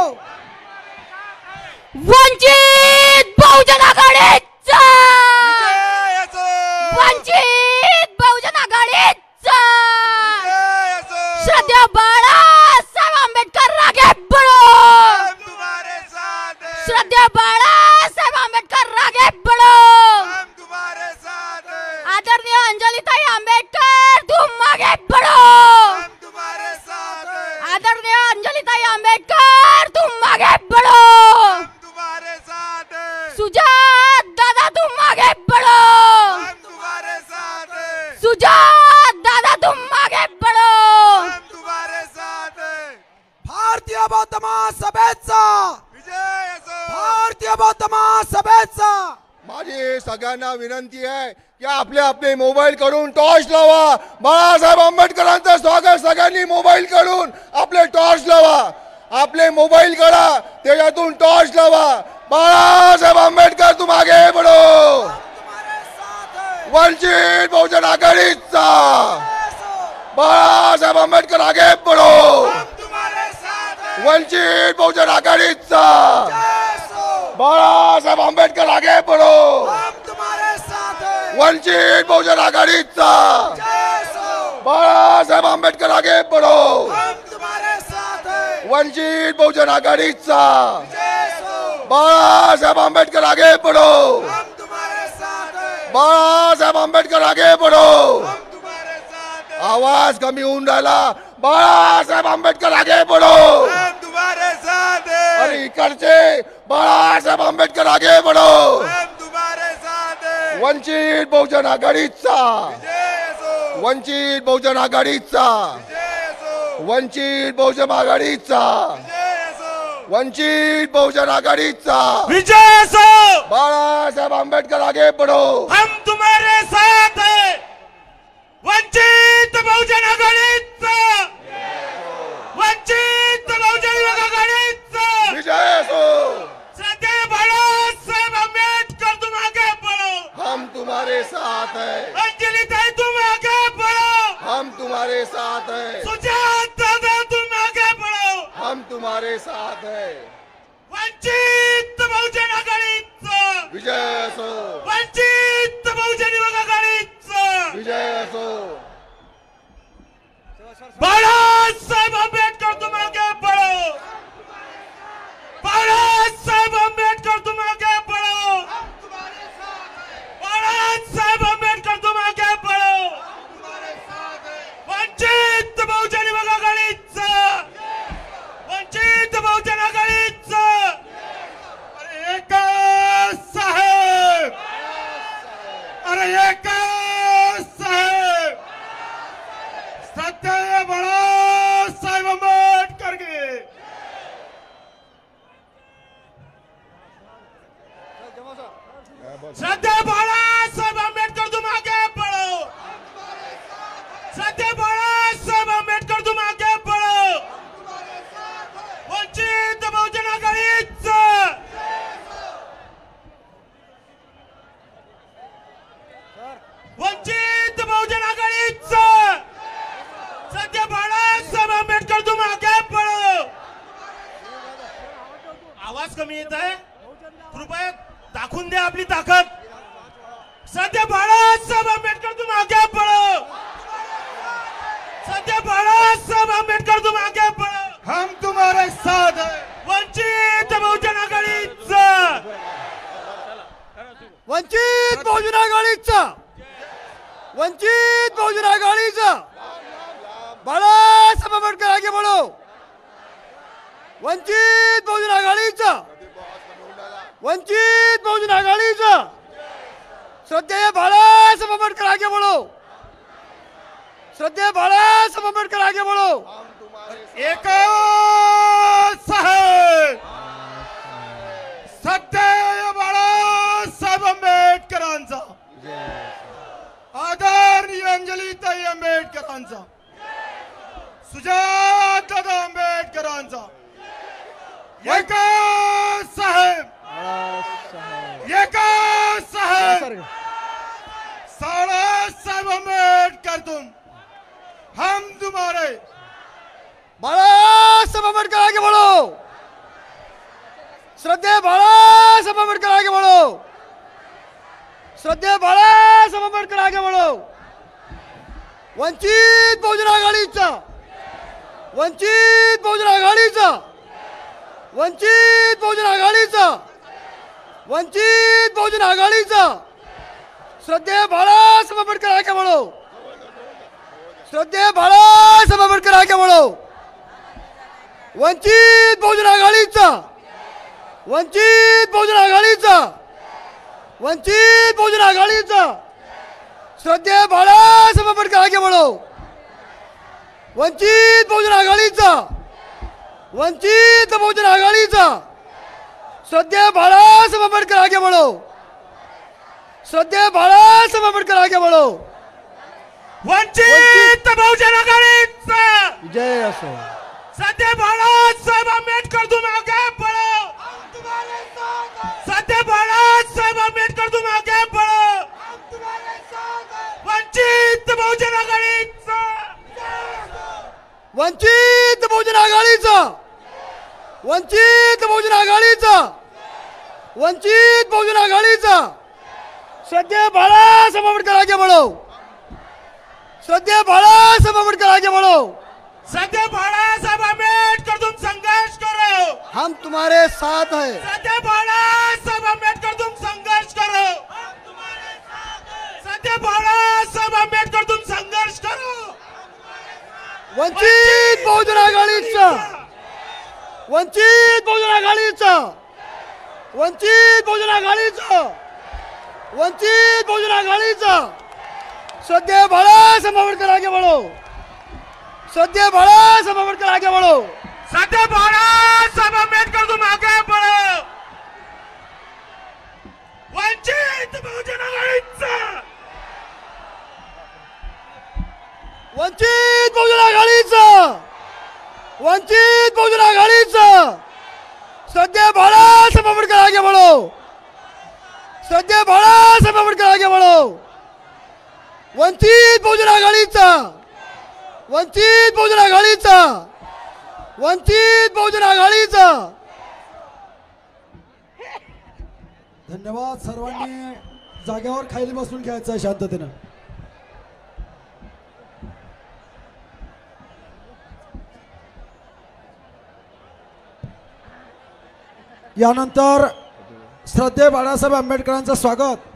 वंचित बहुजन आघाडीचा. वंचित बहुजन आघाडीचा. श्रद्धेय बाळासाहेब आंबेडकर आगे बढ़ो. श्रद्धेय बाळासाहेब आंबेडकर आगे बढ़ो. आदरणीय अंजलिताई आंबेडकर तुम आगे बढ़ो. आदरणीय अंजलिताई आंबेडकर तुम आगे बढ़ो. सुजात दादा तुम आगे बढ़ो. सुजात दादा तुम आगे बढ़ो. भारतीय बौद्ध महासभेचा. भारतीय बौद्ध महासभेचा. माझी सगळ्यांना विनंती आहे की आपले आपले मोबाईल काढून टॉर्च लावा. बाळासाहेब आंबेडकरांचं स्वागत सगळ्यांनी मोबाईल काढून आपले टॉर्च लावा. आपले मोबाईल काढा, त्याच्यातून टॉर्च लावा. बाळासाहेब आंबेडकर तुम आगे बढ़ो. वंचित बहुजन आघाडीचा. बाळासाहेब आंबेडकर आगे बढ़ो. वंचित बहुजन आघाडीचा. बाळासाहेब आंबेडकर आगे बढ़ो. वंचित बहुजन आघाडीचा. बाळासाहेब आंबेडकर आगे बढ़ो. वंचित बहुजन आघाडीचा. बाळासाहेब आंबेडकर आगे बढ़ो. बाळासाहेब आंबेडकर आगे बढ़ो. आवाज कमी होऊन राहिला. बाळासाहेब आंबेडकर आगे बढ़ो. अरे इकडचे बाळासाहेब आंबेडकर आगे बढ़ो. वंचित बहुजन आघाडीचा. वंचित बहुजन आघाडीचा. वंचित बहुजन आघाडीचा. वंचित बहुजन आघाडीचा विजय असो. बाळासाहेब आंबेडकर आगे बढ़ो. हम तुम्हारे साथ है. वंचित बहुजन आघाडीचा. वंचित बहुजन आघाडीचा विजय असो. श्रद्धेय बाळासाहेब आंबेडकर तुम आगे बढ़ो. हम तुम्हारे साथ है. अंजलि ताई तुम आगे बढ़ो. हम तुम्हारे साथ है. सुजात दादा तुम आगे बढ़ो. हम तुम्हारे साथ है. वंचित बहुजन आघाडीचा विजय असो. वंचित बहुजन आघाडीचा विजय असो. बाळासाहेब आंबेडकर तुम आगे बढ़ो. बाळासाहेब आंबेडकर तुम आगे बढ़ो. बाळासाहेब आंबेडकर तुम आगे बढ़ो. वंचित बहुजन आघाडीचा. वंचित बहुजन आघाडीचा. अरे एक साहेब. अरे एक साहेब. सत्य बाळासाहेब आंबेडकर के. सत्य बाळासाहेब आंबेडकर तुम आगे बढ़ो. सत्य बाळासाहेब आंबेडकर तुम आगे बढ़ो. वंचित बहुजन आघाडीचा. वंचित बहुजन आघाडीचा. सत्य बाळासाहेब आंबेडकर तुम आगे बढ़ो. आवाज कमी येत आहे. कृपया दाखवून द्या आपली ताकद. सत्य बाळासाहेब आंबेडकर तुम आगे बढ़ो. सत्य बाळासाहेब आंबेडकर तुम आगे बढ़ो. हम तुम्हारे साथ है. वंचित बहुजन आघाडीचा. वंचित बहुजन आघाडीचा. वंचित बहुजन आघाडीचा. बाळासाहेब आंबेडकर आगे बढ़ो. वंचित बहुजन आघाडीचा. वंचित बहुजन आघाडीचा. श्रद्धेय बाळासाहेब आंबेडकर आगे बढ़ो. श्रद्धेय बाळासाहेब आंबेडकर आगे बढ़ो. एक साहेब. सत्य बाळासाहेब आंबेडकरांचा. आदरणीय अंजलीताई आंबेडकरांचा. सुजातदादा आंबेडकरांचा. एक साहेब. एक साहेब. बाळासाहेब आंबेडकर तुम. हम तुम्हारे. बाळासाहेब आंबेडकर आगे बढ़ो. श्रद्धेय बाळासाहेब आंबेडकर आगे बढ़ो. श्रद्धेय बाळासाहेब आंबेडकर आगे बढ़ो. वंचित बहुजन आघाडीचा. वंचित बहुजन आघाडीचा. वंचित बहुजन आघाडीचा. वंचित बहुजन आघाडीचा. श्रद्धेय बाळासाहेब आंबेडकर आगे बढ़ो. श्रद्धेय बाळासाहेब आंबेडकर आगे बढ़ो. वंचित बहुजन आघाडीचा. वंचित बहुजन आघाडीचा. वंचित बहुजन आघाडीचा. श्रद्धेय बाळासाहेब आंबेडकर आगे बढ़ो. वंचित बहुजन आघाडीचा. वंचित बहुजन आघाडीचा. श्रद्धेय बाळासाहेब आंबेडकर आगे बढ़ो. श्रद्धेय बाळासाहेब आंबेडकर आगे बढ़ो. वंचित बहुजन आघाडीचा. जय असो. सत्य बाळासाहेब आंबेडकर तुम आगे बढ़ो. सत्य बाळासाहेब आंबेडकर तुम आगे बढ़ो. वंचित बहुजन आघाडीचा. वंचित बहुजन आघाडीचा. वंचित बहुजन आघाडीचा. वंचित बहुजन आघाडीचा. श्रद्धेय बाळासाहेब आंबेडकर आगे बढ़ो. श्रद्धेय बाळासाहेब आंबेडकर आगे बढ़ो. सत्य बाळासाहेब आंबेडकर तुम संघर्ष करो. हम तुम्हारे साथ है. सत्य बाळासाहेब आंबेडकर तुम संघर्ष करो. सत्य बाळासाहेब आंबेडकर तुम संघर्ष करो. वंचित बहुजन आघाडीचा. वंचित बहुजन आघाडीचा. वंचित बहुजन आघाडीचा. वंचित बहुजन आघाडीचा. श्रद्धेय बाळासाहेब आंबेडकर आगे बढ़ो. श्रद्धेय बाळासाहेब आंबेडकर आगे बढ़ो. सत्य बाळासाहेब आंबेडकर तुम आगे बढ़ो. वंचित बहुजन आघाडीचा वंचित बहुजन आघाडीचा सध्या बाळासाहेब आंबेडकर आगे बढ़ो. सध्या बाळासाहेब आंबेडकर आगे बढ़ो. वंचित बहुजन आघाडीचा धन्यवाद. सर्वांनी जागेवर खाली बसून घ्यायचं आहे शांततेनं. यानंतर श्रद्धेय बाळासाहेब आंबेडकरांचं स्वागत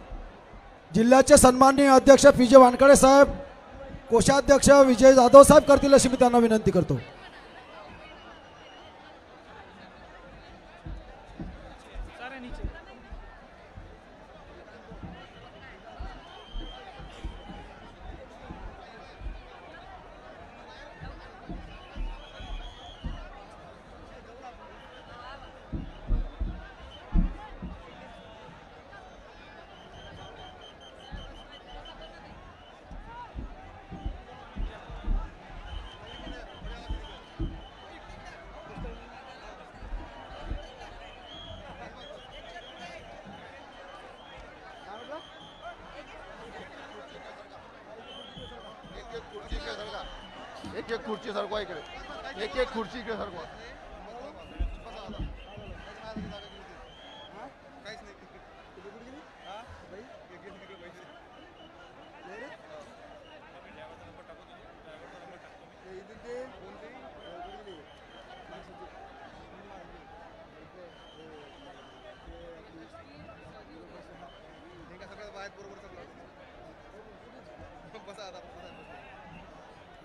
जिल्ह्याचे सन्माननीय अध्यक्ष पी.जे. वानकडे साहेब, कोषाध्यक्ष विजय जाधव साहेब करतील अशी मी त्यांना विनंती करतो. एक खुर्ची सरकवा इकडे. एक खुर्ची इकडे सरकवा.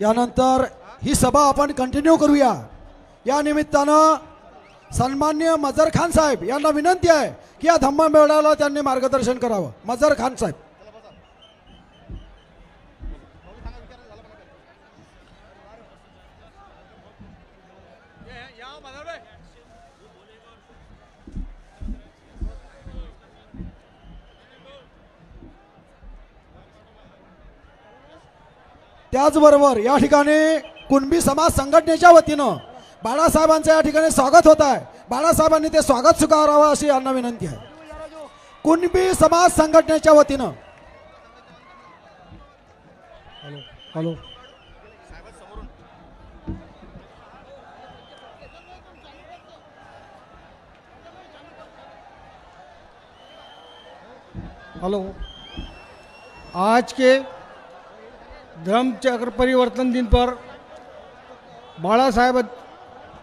यानंतर ही सभा आपण कंटिन्यू करूया. या निमित्तानं सन्माननीय मजर खान साहेब यांना विनंती आहे की या धम्म मेळाव्याला त्यांनी मार्गदर्शन करावं. मजर खान साहेब. त्याचबरोबर या ठिकाणी कुणबी समाज संघटनेच्या वतीनं बाळासाहेबांचं या ठिकाणी स्वागत होत आहे. बाळासाहेबांनी ते स्वागत स्वीकारावं अशी यांना विनंती आहे. कुणबी समाज संघटनेच्या वतीनं. हॅलो हेलो, आज के धर्म चक्र परिवर्तन दिन पर बाला साहेब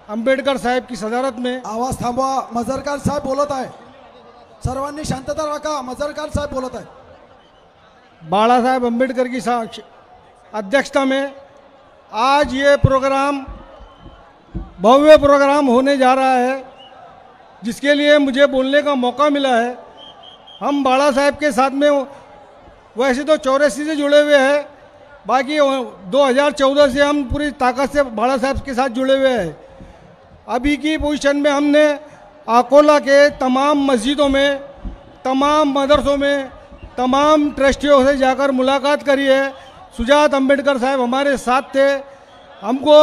आंबेडकर साहेब की सदारत में. आवाज थांबवा. मजर खान साहेब बोलत आहे. सर्वांनी शांतता राखा. मजर खान साहेब बोलत आहे. बाला साहेब आंबेडकर की अध्यक्षता में आज ये प्रोग्राम भव्य प्रोग्राम होने जा रहा है, जिसके लिए मुझे बोलने का मौका मिला है. हम बाला साहेब के साथ में वैसे तो 84 से जुड़े हुए हैं, बाकी 2014 से हम पूरी ताकत से बाला साहब के साथ जुड़े हुए हैं. अभी की पोजीशन में हमने अकोला के तमाम मस्जिदों में, तमाम मदरसों में, तमाम ट्रस्टियों से जाकर मुलाकात करी है. सुजात अम्बेडकर साहब हमारे साथ थे. हमको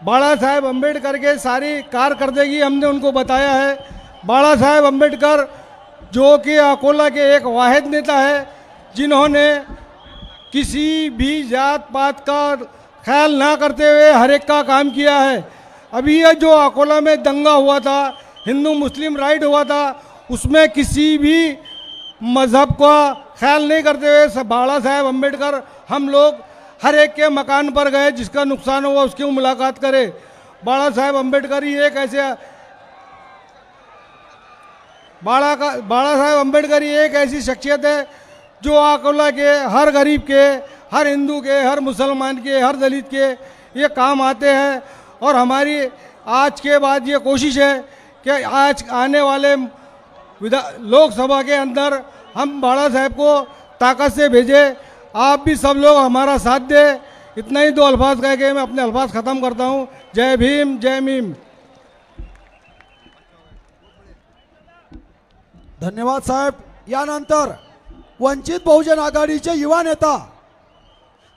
बाला साहेब अम्बेडकर के सारी कारकर्दगी हमने उनको बताया है. बाला साहेब अम्बेडकर जो कि अकोला के एक वाहिद नेता है जिन्होंने किसी भी जात पात का ख्याल ना करते हुए हर एक का काम किया है. अभी ये जो अकोला में दंगा हुआ था, हिंदू मुस्लिम राइट हुआ था, उसमें किसी भी मज़हब का ख्याल नहीं करते हुए बाला साहेब अम्बेडकर हम लोग हर एक के मकान पर गए, जिसका नुकसान हुआ उसकी मुलाकात करे. बाला साहेब अम्बेडकर ही एक ऐसे बाला साहेब अम्बेडकर ही एक ऐसी शख्सियत है जो अकोला के हर गरीब के, हर हिंदू के, हर मुसलमान के, हर दलित के ये काम आते हैं. और हमारी आज के बाद ये कोशिश है कि आज आने वाले लोकसभा के अंदर हम बाला साहेब को ताकत से भेजें. आप भी सब लोग हमारा साथ दें. इतना ही दो अल्फाज कह के मैं अपने अल्फाज ख़त्म करता हूँ. जय भीम जय मीम. धन्यवाद साहेब. यानंतर वंचित बहुजन आघाडीचे युवा नेता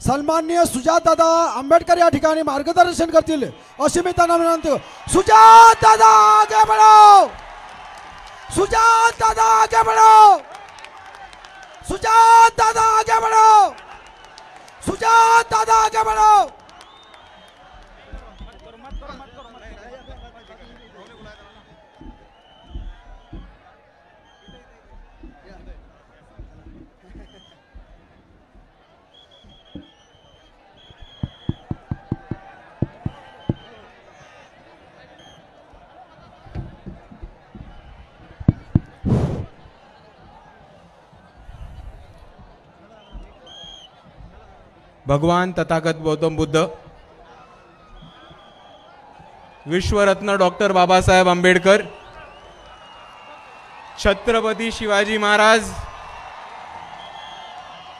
सन्माननीय सुजातदादा आंबेडकर या ठिकाणी मार्गदर्शन करतील अशी मी त्यांना विनंती. सुजातदादा आगे बढ़ो, सुजातदादा आगे बढ़ो, सुजातदादा आगे बढ़ो, सुजातदादा आगे बढ़ो. भगवान तथागत गौतम बुद्ध, विश्वरत्न डॉक्टर बाबासाहेब आंबेडकर, छत्रपती शिवाजी महाराज,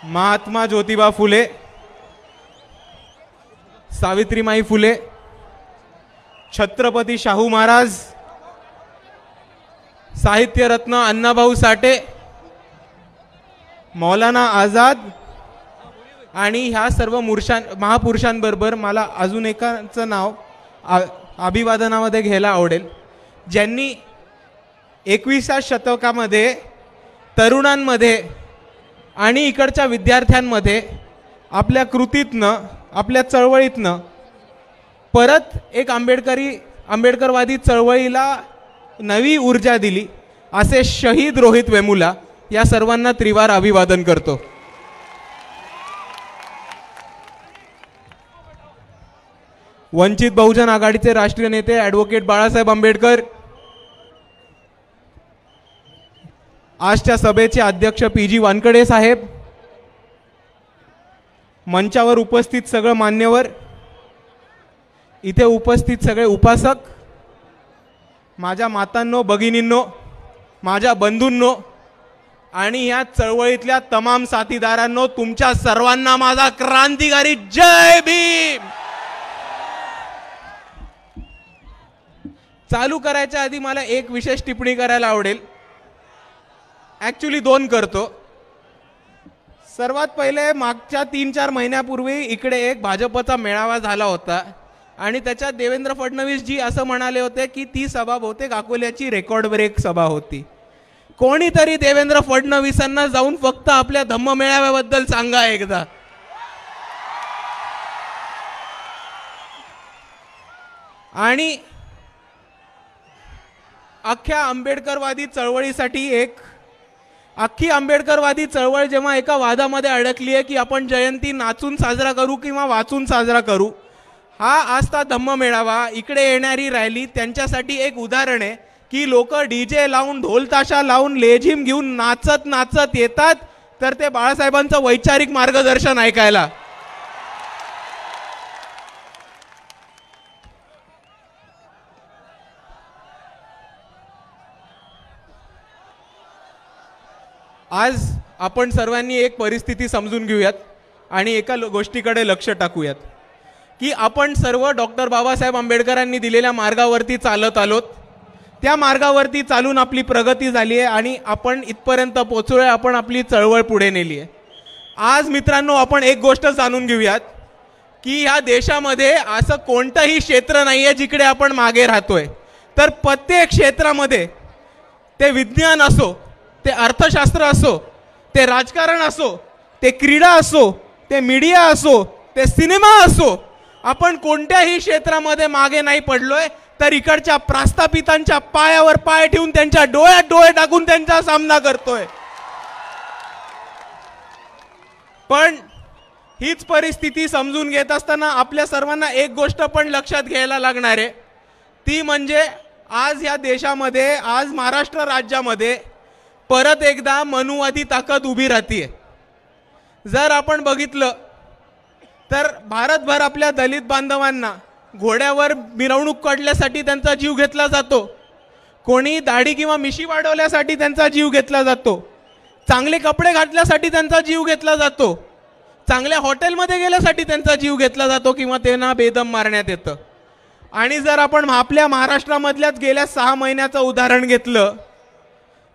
महात्मा ज्योतिबा फुले, सावित्रीमाई फुले, छत्रपती शाहू महाराज, साहित्यरत्न अण्णाभाऊ साठे, मौलाना आझाद आणि ह्या सर्व महापुरुषांबरोबर मला अजून एकाचं नाव अभिवादनामध्ये घ्यायला आवडेल, ज्यांनी 21व्या शतकामध्ये तरुणांमध्ये आणि इकडच्या विद्यार्थ्यांमध्ये आपल्या कृतीतनं, आपल्या चळवळीतनं परत एक आंबेडकरवादी चळवळीला नवी ऊर्जा दिली. असे शहीद रोहित वेमुला या सर्वांना त्रिवार अभिवादन करतो. वंचित बहुजन आघाडीचे राष्ट्रीय नेते ॲडव्होकेट बाळासाहेब आंबेडकर, आजच्या सभेचे अध्यक्ष PG वानकडे साहेब, मंचावर उपस्थित सगळे मान्यवर, इथे उपस्थित सगळे उपासक, माझ्या मातांनो, भगिनींनो, माझ्या बंधूंनो आणि या चळवळीतल्या तमाम साथीदारांनो, तुमच्या सर्वांना माझा क्रांतिकारी जय भीम. चालू करायच्या आधी मला एक विशेष टिप्पणी करायला आवडेल. ॲक्च्युली 2 करतो. सर्वात पहिले मागच्या 3-4 महिन्यापूर्वी इकडे एक भाजपचा मेळावा झाला होता आणि त्याच्यात देवेंद्र फडणवीस जी असं म्हणाले होते की ती सभा बहुतेक अकोल्याची रेकॉर्ड ब्रेक सभा होती. कोणीतरी देवेंद्र फडणवीसांना जाऊन फक्त आपल्या धम्म मेळाव्याबद्दल सांगा एकदा. आणि अख्खी आंबेडकरवादी चळवळ जेव्हा एका वादामध्ये अडकली आहे की आपण जयंती नाचून साजरा करू किंवा वाचून साजरा करू, हा आजचा धम्म मेळावा, इकडे येणारी रॅली त्यांच्यासाठी एक उदाहरण आहे की लोक DJ लावून, ढोल ताशा लावून, लेझिम घेऊन नाचत नाचत येतात तर ते बाळासाहेबांचं वैचारिक मार्गदर्शन ऐकायला. आज आपण सर्वांनी एक परिस्थिती समजून घेऊयात आणि एका गोष्टीकडे लक्ष टाकूयात की आपण सर्व डॉक्टर बाबासाहेब आंबेडकरांनी दिलेल्या मार्गावरती चालत आलोत. त्या मार्गावरती चालून आपली प्रगती झाली आहे आणि आपण इथपर्यंत पोहोचलोय. आपण आपली चळवळ पुढे नेली आहे. आज मित्रांनो, आपण एक गोष्ट जाणून घेऊयात की ह्या देशामध्ये असं कोणतंही क्षेत्र नाही आहे जिकडे आपण मागे राहतोय. तर प्रत्येक क्षेत्रामध्ये, ते विज्ञान असो, ते अर्थशास्त्र असो, ते राजकारण असो, ते क्रीडा असो, ते मीडिया असो, ते सिनेमा असो, आपण कोणत्याही क्षेत्रामध्ये मागे नाही पडलोय. तर इकडच्या प्रस्थापितांच्या पायावर पाय ठेवून, त्यांच्या डोळ्यात डोळे टाकून त्यांचा सामना करतोय. पण हीच परिस्थिती समजून घेत असताना आपल्या सर्वांना एक गोष्ट पण लक्षात घ्यायला लागणार आहे, ती म्हणजे आज या देशामध्ये, आज महाराष्ट्र राज्यामध्ये परत एकदा मनुवादी ताकद उभी राहतीये. जर आपण बघितलं तर भारतभर आपल्या दलित बांधवांना घोड्यावर मिरवणूक काढण्यासाठी त्यांचा जीव घेतला जातो, कोणी दाढी किंवा मिशी वाढवण्यासाठी त्यांचा जीव घेतला जातो, चांगले कपडे घातल्यासाठी त्यांचा जीव घेतला जातो, चांगल्या हॉटेलमध्ये गेल्यासाठी त्यांचा जीव घेतला जातो किंवा त्यांना बेदम मारण्यात येतं. आणि जर आपण आपल्या महाराष्ट्रामधल्याच गेल्या 6 महिन्याचं उदाहरण घेतलं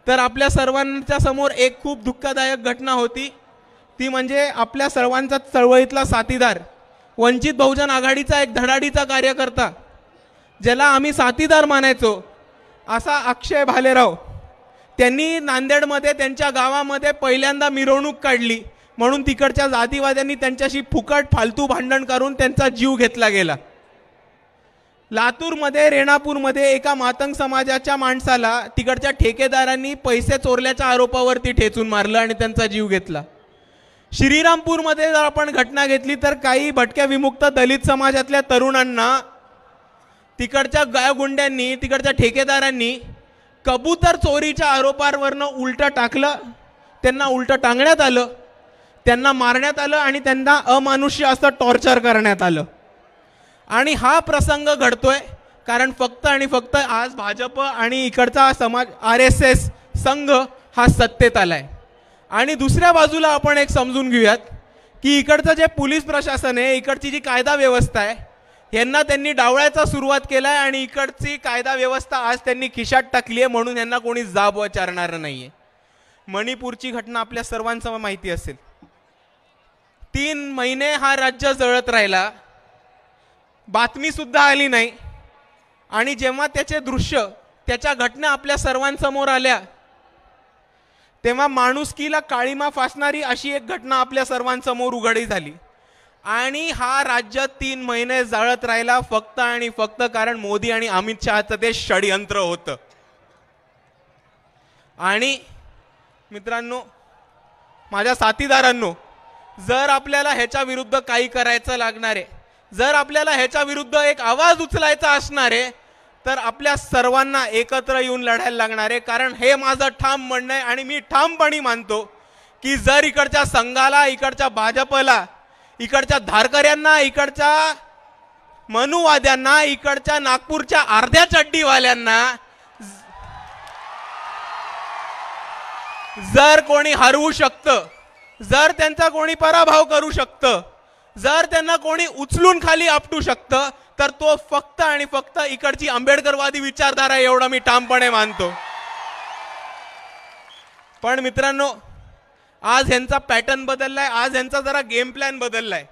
तर आपल्या सर्वांच्या समोर एक खूप दुःखदायक घटना होती, ती म्हणजे आपल्या सर्वांचा चळवळीतला साथीदार, वंचित बहुजन आघाडीचा एक धडाडीचा कार्यकर्ता, ज्याला आम्ही साथीदार मानायचो, असा अक्षय भालेराव, त्यांनी नांदेडमध्ये त्यांच्या गावामध्ये पहिल्यांदा मिरवणूक काढली म्हणून तिकडच्या जातीवाद्यांनी त्यांच्याशी फुकट फालतू भांडण करून त्यांचा जीव घेतला गेला. लातूरमध्ये रेणापूरमध्ये एका मातंग समाजाच्या माणसाला तिकडच्या ठेकेदारांनी पैसे चोरल्याच्या आरोपावरती ठेचून मारलं आणि त्यांचा जीव घेतला. श्रीरामपूरमध्ये जर आपण घटना घेतली तर काही भटक्या विमुक्त दलित समाजातल्या तरुणांना तिकडच्या गायगुंड्यांनी, तिकडच्या ठेकेदारांनी कबूतर चोरीच्या आरोपावरनं उलटं टाकलं, त्यांना उलटं टांगण्यात आलं, त्यांना मारण्यात आलं आणि त्यांना अमानुष्य असं टॉर्चर करण्यात आलं. आणि हा प्रसंग घडतोय कारण फक्त आणि फक्त आज भाजप आणि इकडचा समाज RSS संघ हा सत्तेत आलाय. आणि दुसऱ्या बाजूला आपण एक समजून घेऊयात की इकडचं जे पोलीस प्रशासन आहे, इकडची जी कायदा व्यवस्था आहे, यांना त्यांनी डावळायचा सुरुवात केलाय आणि इकडची कायदा व्यवस्था आज त्यांनी खिशात टाकली आहे म्हणून यांना कोणी जाब विचारणार नाहीये. मणिपूरची घटना आपल्या सर्वांना माहिती असेल. 3 महिने हा राज्य जळत राहिला, बातमी सुद्धा आली नाही, आणि जेव्हा त्याचे दृश्य, त्याच्या घटना आपल्या सर्वांसमोर आल्या तेव्हा माणुसकीला काळीमा फासणारी अशी एक घटना आपल्या सर्वांसमोर उघडी झाली. आणि हा राज्य 3 महिने जाळत राहिला फक्त आणि फक्त कारण मोदी आणि अमित शहाचं ते षडयंत्र होतं. आणि मित्रांनो, माझ्या साथीदारांनो, जर आपल्याला ह्याच्या विरुद्ध काही करायचं लागणार आहे, जर आपल्याला ह्याच्या विरुद्ध एक आवाज उचलायचा असणार आहे तर आपल्या सर्वांना एकत्र येऊन लढायला लागणार आहे. कारण हे माझं ठाम म्हणणं आहे आणि मी ठामपणे मानतो की जर इकडच्या संघाला, इकडच्या भाजपला, इकडच्या धारकऱ्यांना, इकडच्या मनुवाद्यांना, इकडच्या नागपूरच्या अर्ध्या चड्डीवाल्यांना जर कोणी हरवू शकतं, जर त्यांचा कोणी पराभव करू शकतं, जर त्यांना कोणी उचलून खाली आपटू शकतं तर तो फक्त आणि फक्त इकडची आंबेडकरवादी विचारधारा, एवढं मी ठामपणे मानतो. पण मित्रांनो, आज ह्यांचा पॅटर्न बदललाय, आज ह्यांचा जरा गेम प्लॅन बदललाय.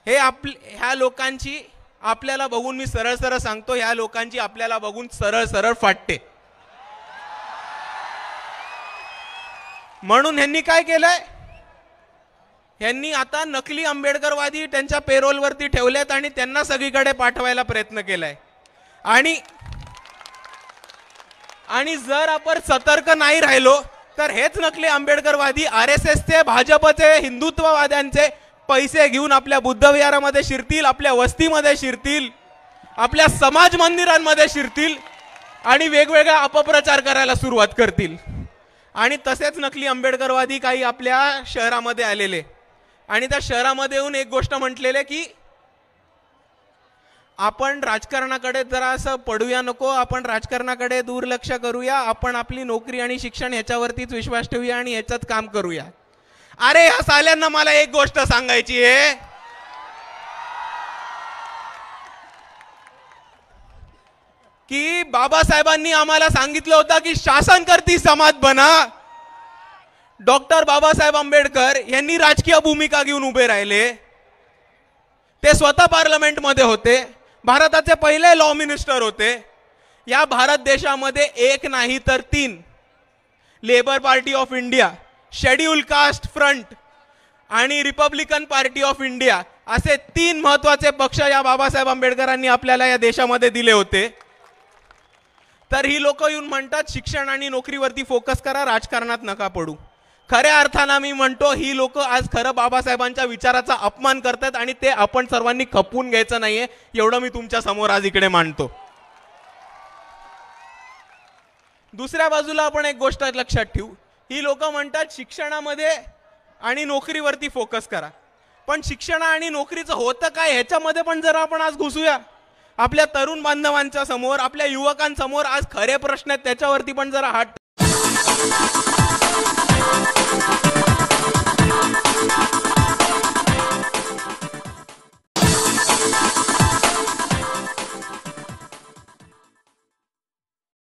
हे ह्या लोकांची आपल्याला बघून, मी सरळ सरळ सांगतो, ह्या लोकांची आपल्याला बघून सरळ सरळ फाटते. म्हणून ह्यांनी काय केलंय, ह्यांनी आता नकली आंबेडकरवादी त्यांच्या पेरोलवरती ठेवलेत आणि त्यांना सगळीकडे पाठवायला प्रयत्न केलाय. आणि जर आपण सतर्क नाही राहिलो तर हेच नकली आंबेडकरवादी RSSचे, भाजपचे, हिंदुत्ववाद्यांचे पैसे घेऊन आपल्या बुद्धविहारामध्ये शिरतील, आपल्या वस्तीमध्ये शिरतील, आपल्या समाज मंदिरांमध्ये शिरतील आणि वेगवेगळा अपप्रचार करायला सुरुवात करतील. आणि तसेच नकली आंबेडकरवादी काही आपल्या शहरामध्ये आलेले आणि त्या शहरामध्ये येऊन एक गोष्ट म्हटलेले की आपण राजकारणाकडे जरा असं पडूया नको, आपण राजकारणाकडे दुर्लक्ष करूया, आपण आपली नोकरी आणि शिक्षण ह्याच्यावरतीच विश्वास ठेवूया आणि ह्याच्यात काम करूया. अरे ह्या साल्यांना मला एक गोष्ट सांगायची आहे की बाबासाहेबांनी आम्हाला सांगितलं होतं की शासनकर्ती समाज बना. डॉक्टर बाबासाहेब आंबेडकर यांनी राजकीय भूमिका घेऊन उभे राहिले. ते स्वतः पार्लमेंटमध्ये होते, भारताचे पहिले लॉ मिनिस्टर होते. या भारत देशामध्ये एक नाही तर 3 labour party of India, schedule caste front आणि रिपब्लिकन पार्टी ऑफ इंडिया असे 3 महत्त्वाचे पक्ष या बाबासाहेब आंबेडकरांनी आपल्याला या देशामध्ये दिले होते. तर ही लोक येऊन म्हणतात शिक्षण आणि नोकरीवरती फोकस करा, राजकारणात नका पडू. खऱ्या अर्थानं मी म्हणतो ही लोक आज खरं बाबासाहेबांच्या विचाराचा अपमान करतात आणि ते आपण सर्वांनी खपवून घ्यायचं नाहीये, एवढं मी तुमच्या समोर आज इकडे मांडतो. दुसऱ्या बाजूला आपण एक गोष्ट लक्षात ठेवू, ही लोक म्हणतात शिक्षणामध्ये आणि नोकरीवरती फोकस करा. पण शिक्षण आणि नोकरीचं होतं काय ह्याच्यामध्ये पण जरा आपण आज घुसूया. आपल्या तरुण बांधवांच्या समोर, आपल्या युवकांसमोर आज खरे प्रश्न आहेत, त्याच्यावरती पण जरा हात